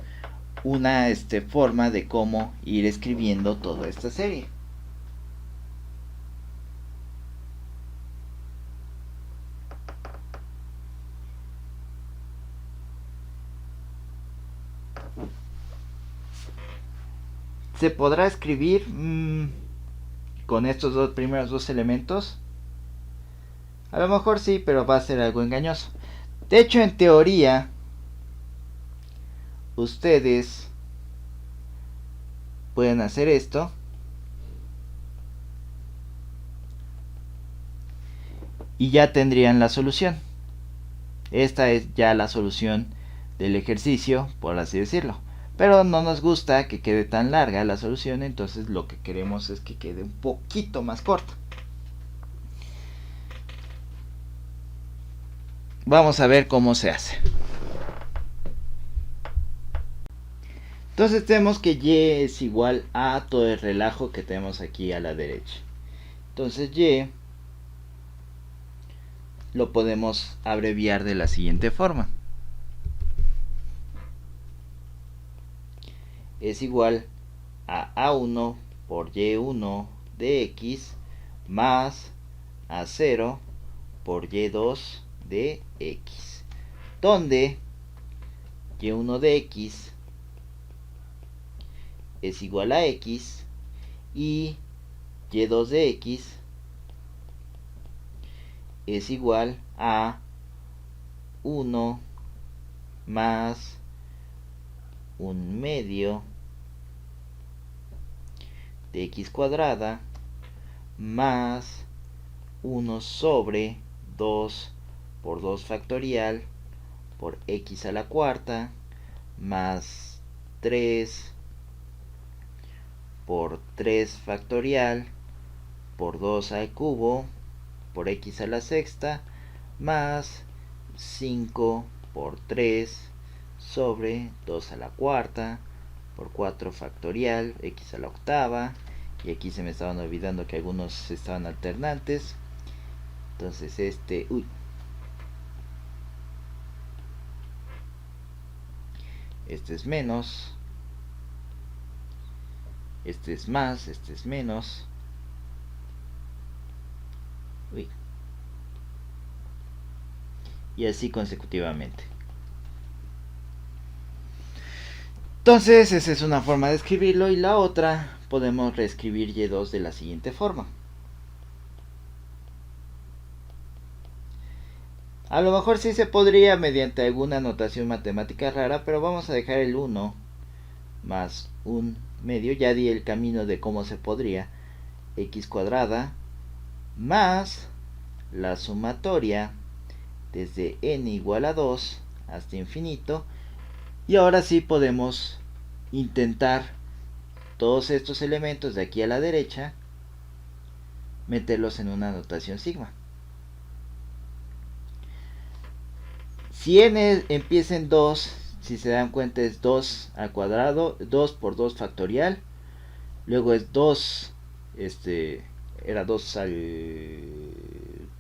una forma de cómo ir escribiendo toda esta serie. ¿Se podrá escribir con estos primeros dos elementos? A lo mejor sí, pero va a ser algo engañoso. De hecho, en teoría, ustedes pueden hacer esto y ya tendrían la solución. Esta es ya la solución del ejercicio, por así decirlo. Pero no nos gusta que quede tan larga la solución, entonces lo que queremos es que quede un poquito más corta. Vamos a ver cómo se hace. Entonces tenemos que y es igual a todo el relajo que tenemos aquí a la derecha. Entonces y lo podemos abreviar de la siguiente forma. Es igual a A1 por Y1 de X más A0 por Y2 de X, donde Y1 de X es igual a X y Y2 de X es igual a 1 más 1/2 de x cuadrada más 1 sobre 2 por 2 factorial por x a la cuarta más 3 por 3 factorial por 2 al cubo por x a la sexta más 5 por 3 sobre 2 a la cuarta por 4 factorial x a la octava. Y aquí se me estaban olvidando que algunos estaban alternantes. Entonces este es menos, este es más, este es menos. Y así consecutivamente. Entonces esa es una forma de escribirlo, y la otra podemos reescribir y2 de la siguiente forma. A lo mejor sí se podría mediante alguna notación matemática rara, pero vamos a dejar el 1 más 1/2, ya di el camino de cómo se podría, x cuadrada más la sumatoria desde n igual a 2 hasta infinito Y ahora sí podemos intentar todos estos elementos de aquí a la derecha, meterlos en una notación sigma. Si n empieza en 2, si se dan cuenta es 2 al cuadrado, 2 por 2 factorial, luego es 2, era 2 al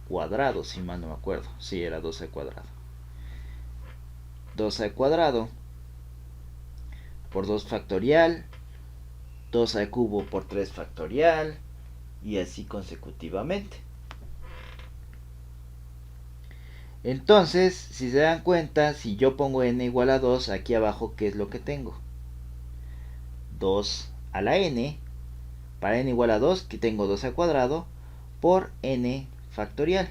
cuadrado, si mal no me acuerdo, sí, era 2 al cuadrado. 2 al cuadrado por 2 factorial, 2 al cubo por 3 factorial, y así consecutivamente. Entonces, si se dan cuenta, si yo pongo n igual a 2, aquí abajo, ¿qué es lo que tengo? 2 a la n, para n igual a 2, que tengo 2 al cuadrado, por n factorial.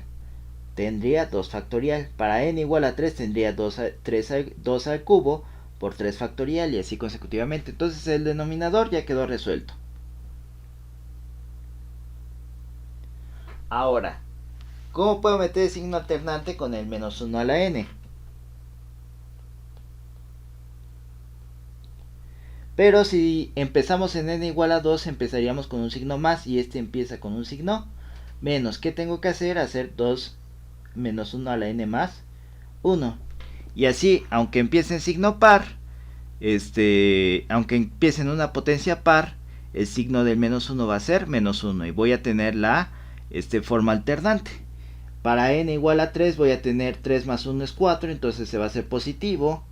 Tendría 2 factorial. Para n igual a 3, tendría 2 al cubo, por 3 factorial, y así consecutivamente. Entonces el denominador ya quedó resuelto. Ahora, ¿cómo puedo meter el signo alternante con el menos 1 a la n? Pero si empezamos en n igual a 2, empezaríamos con un signo más, y este empieza con un signo menos. ¿Qué tengo que hacer? Hacer 2 menos 1 a la n más 1. Y así, aunque empiece en signo par, aunque empiece en una potencia par, el signo del menos 1 va a ser menos 1. Y voy a tener la forma alternante. Para n igual a 3 voy a tener 3 más 1 es 4, entonces se va a hacer positivo.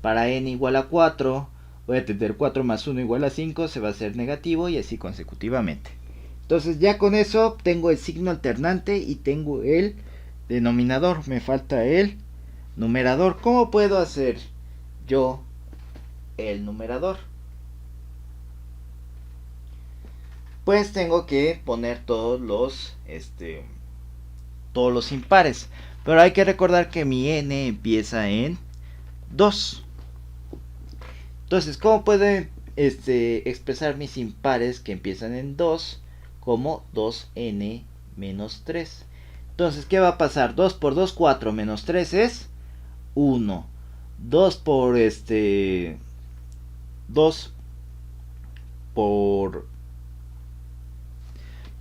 Para n igual a 4 voy a tener 4 más 1 igual a 5, se va a hacer negativo, y así consecutivamente. Entonces ya con eso tengo el signo alternante y tengo el denominador. Me falta el numerador. ¿Cómo puedo hacer yo el numerador? Pues tengo que poner todos los impares. Pero hay que recordar que mi n empieza en 2. Entonces, ¿cómo puedo expresar mis impares que empiezan en 2? Como 2n menos 3. Entonces, ¿qué va a pasar? 2 por 2, 4, menos 3 es 1. 2 por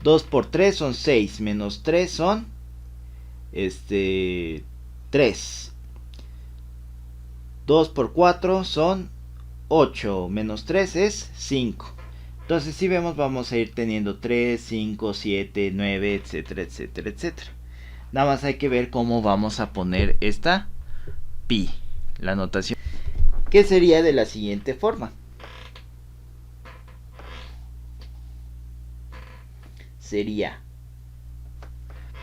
2 por 3 son 6, menos 3 son 3. 2 por 4 son 8, menos 3 es 5. Entonces, si vemos, vamos a ir teniendo 3, 5, 7, 9, etcétera, etcétera, etcétera. Nada más hay que ver cómo vamos a poner esta pi, la notación, que sería de la siguiente forma. Sería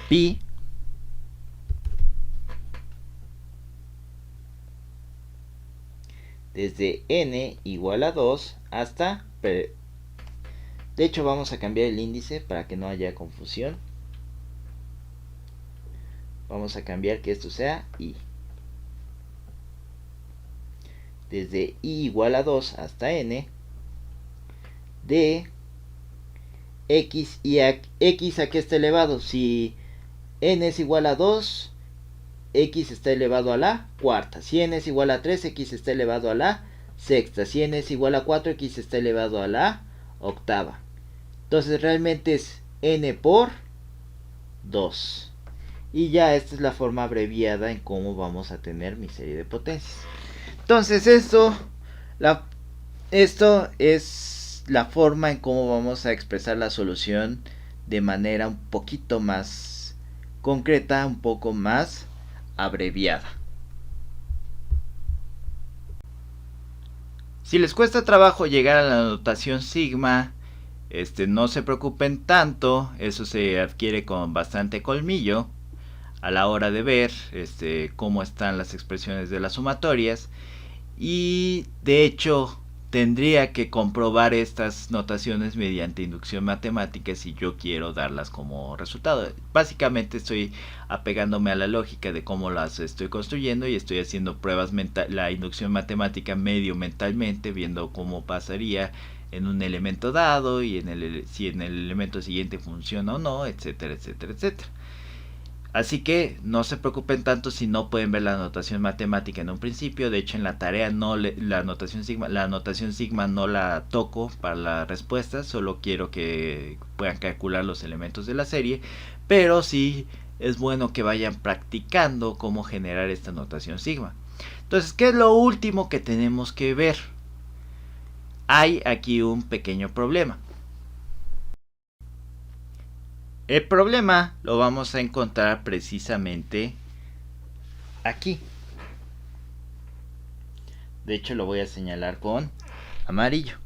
pi desde n igual a 2 hasta... De hecho, vamos a cambiar el índice para que no haya confusión. Vamos a cambiar que esto sea i. Desde i igual a 2 hasta n de x, y x a qué está elevado. Si n es igual a 2, x está elevado a la cuarta. Si n es igual a 3, x está elevado a la sexta. Si n es igual a 4, x está elevado a la octava. Entonces realmente es n por 2. Y ya esta es la forma abreviada en cómo vamos a tener mi serie de potencias. Entonces esto es la forma en cómo vamos a expresar la solución de manera un poquito más concreta, un poco más abreviada. Si les cuesta trabajo llegar a la notación sigma, no se preocupen tanto, eso se adquiere con bastante colmillo a la hora de ver cómo están las expresiones de las sumatorias, y de hecho tendría que comprobar estas notaciones mediante inducción matemática si yo quiero darlas como resultado. Básicamente estoy apegándome a la lógica de cómo las estoy construyendo y estoy haciendo pruebas la inducción matemática medio mentalmente, viendo cómo pasaría en un elemento dado y si en el elemento siguiente funciona o no, etcétera, etcétera, etcétera. Así que no se preocupen tanto si no pueden ver la notación matemática en un principio. De hecho, en la tarea la notación sigma no la toco para la respuesta. Solo quiero que puedan calcular los elementos de la serie. Pero sí es bueno que vayan practicando cómo generar esta notación sigma. Entonces, ¿qué es lo último que tenemos que ver? Hay aquí un pequeño problema. El problema lo vamos a encontrar precisamente aquí. De hecho, lo voy a señalar con amarillo.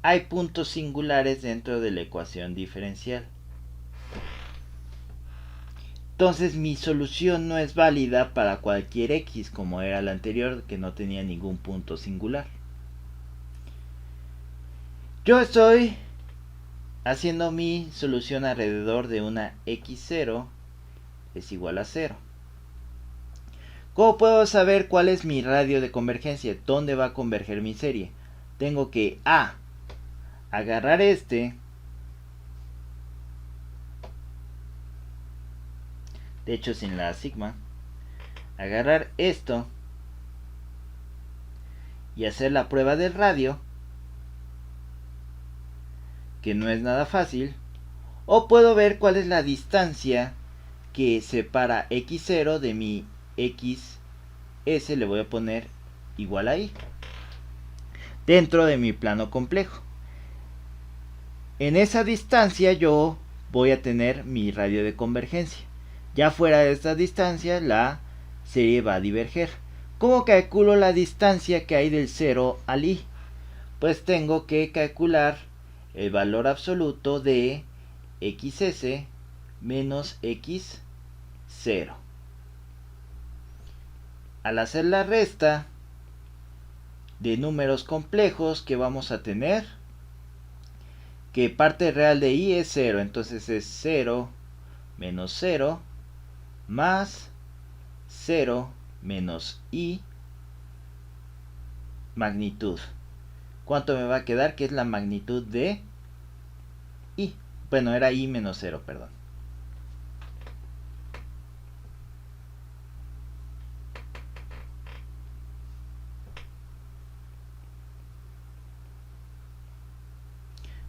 Hay puntos singulares dentro de la ecuación diferencial. Entonces mi solución no es válida para cualquier x, como era la anterior, que no tenía ningún punto singular. Yo estoy haciendo mi solución alrededor de una x0 es igual a 0. ¿Cómo puedo saber cuál es mi radio de convergencia? ¿Dónde va a converger mi serie? Tengo que agarrar este. De hecho, sin la sigma, agarrar esto y hacer la prueba del radio, que no es nada fácil. O puedo ver cuál es la distancia que separa x0 de mi xs, le voy a poner igual a y, dentro de mi plano complejo. En esa distancia yo voy a tener mi radio de convergencia. Ya fuera de esta distancia, la serie va a diverger. ¿Cómo calculo la distancia que hay del 0 al i? Pues tengo que calcular el valor absoluto de xs menos x0. Al hacer la resta de números complejos que vamos a tener, que parte real de i es 0, entonces es 0 menos 0 más 0 menos i magnitud. ¿Cuánto me va a quedar? Que es la magnitud de i. Bueno, era i menos 0, perdón.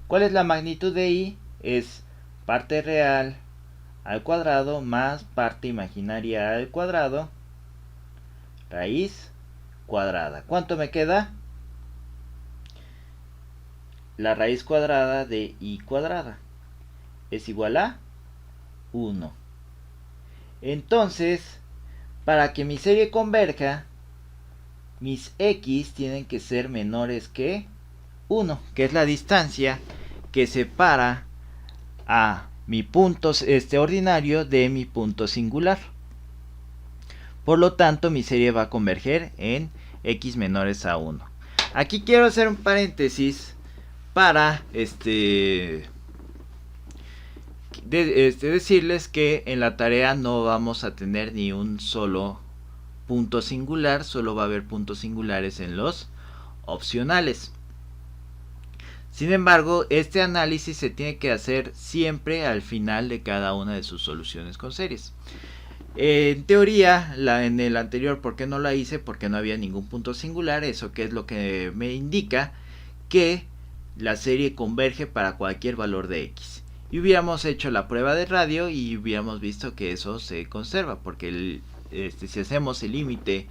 ¿Cuál es la magnitud de i? Es parte real al cuadrado más parte imaginaria al cuadrado, raíz cuadrada. ¿Cuánto me queda? La raíz cuadrada de i cuadrada es igual a 1. Entonces, para que mi serie converja, mis x tienen que ser menores que 1, que es la distancia que separa a mi punto ordinario de mi punto singular. Por lo tanto, mi serie va a converger en x menores a 1. Aquí quiero hacer un paréntesis para decirles que en la tarea no vamos a tener ni un solo punto singular, solo va a haber puntos singulares en los opcionales. Sin embargo, este análisis se tiene que hacer siempre al final de cada una de sus soluciones con series. En teoría, en el anterior, ¿por qué no la hice? Porque no había ningún punto singular. Eso que es lo que me indica que la serie converge para cualquier valor de x. Y hubiéramos hecho la prueba de radio y hubiéramos visto que eso se conserva, porque si hacemos el límite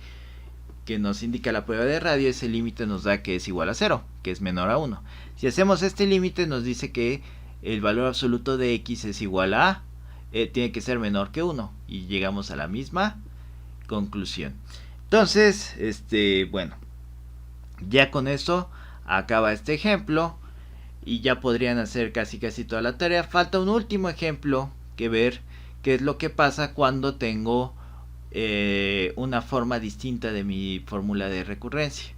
que nos indica la prueba de radio, ese límite nos da que es igual a 0, que es menor a 1. Si hacemos este límite nos dice que el valor absoluto de x es igual a, tiene que ser menor que 1, y llegamos a la misma conclusión. Entonces, bueno, ya con eso acaba este ejemplo y ya podrían hacer casi toda la tarea. Falta un último ejemplo que ver qué es lo que pasa cuando tengo una forma distinta de mi fórmula de recurrencia,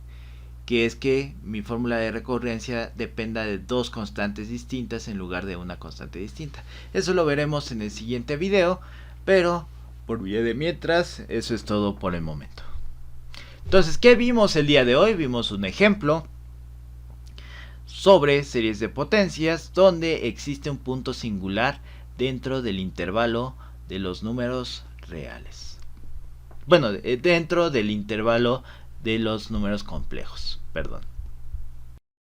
que es que mi fórmula de recurrencia dependa de dos constantes distintas en lugar de una constante distinta. Eso lo veremos en el siguiente video, pero por vía de mientras, eso es todo por el momento. Entonces, ¿qué vimos el día de hoy? Vimos un ejemplo sobre series de potencias donde existe un punto singular dentro del intervalo de los números reales. Bueno, dentro del intervalo de los números complejos, perdón.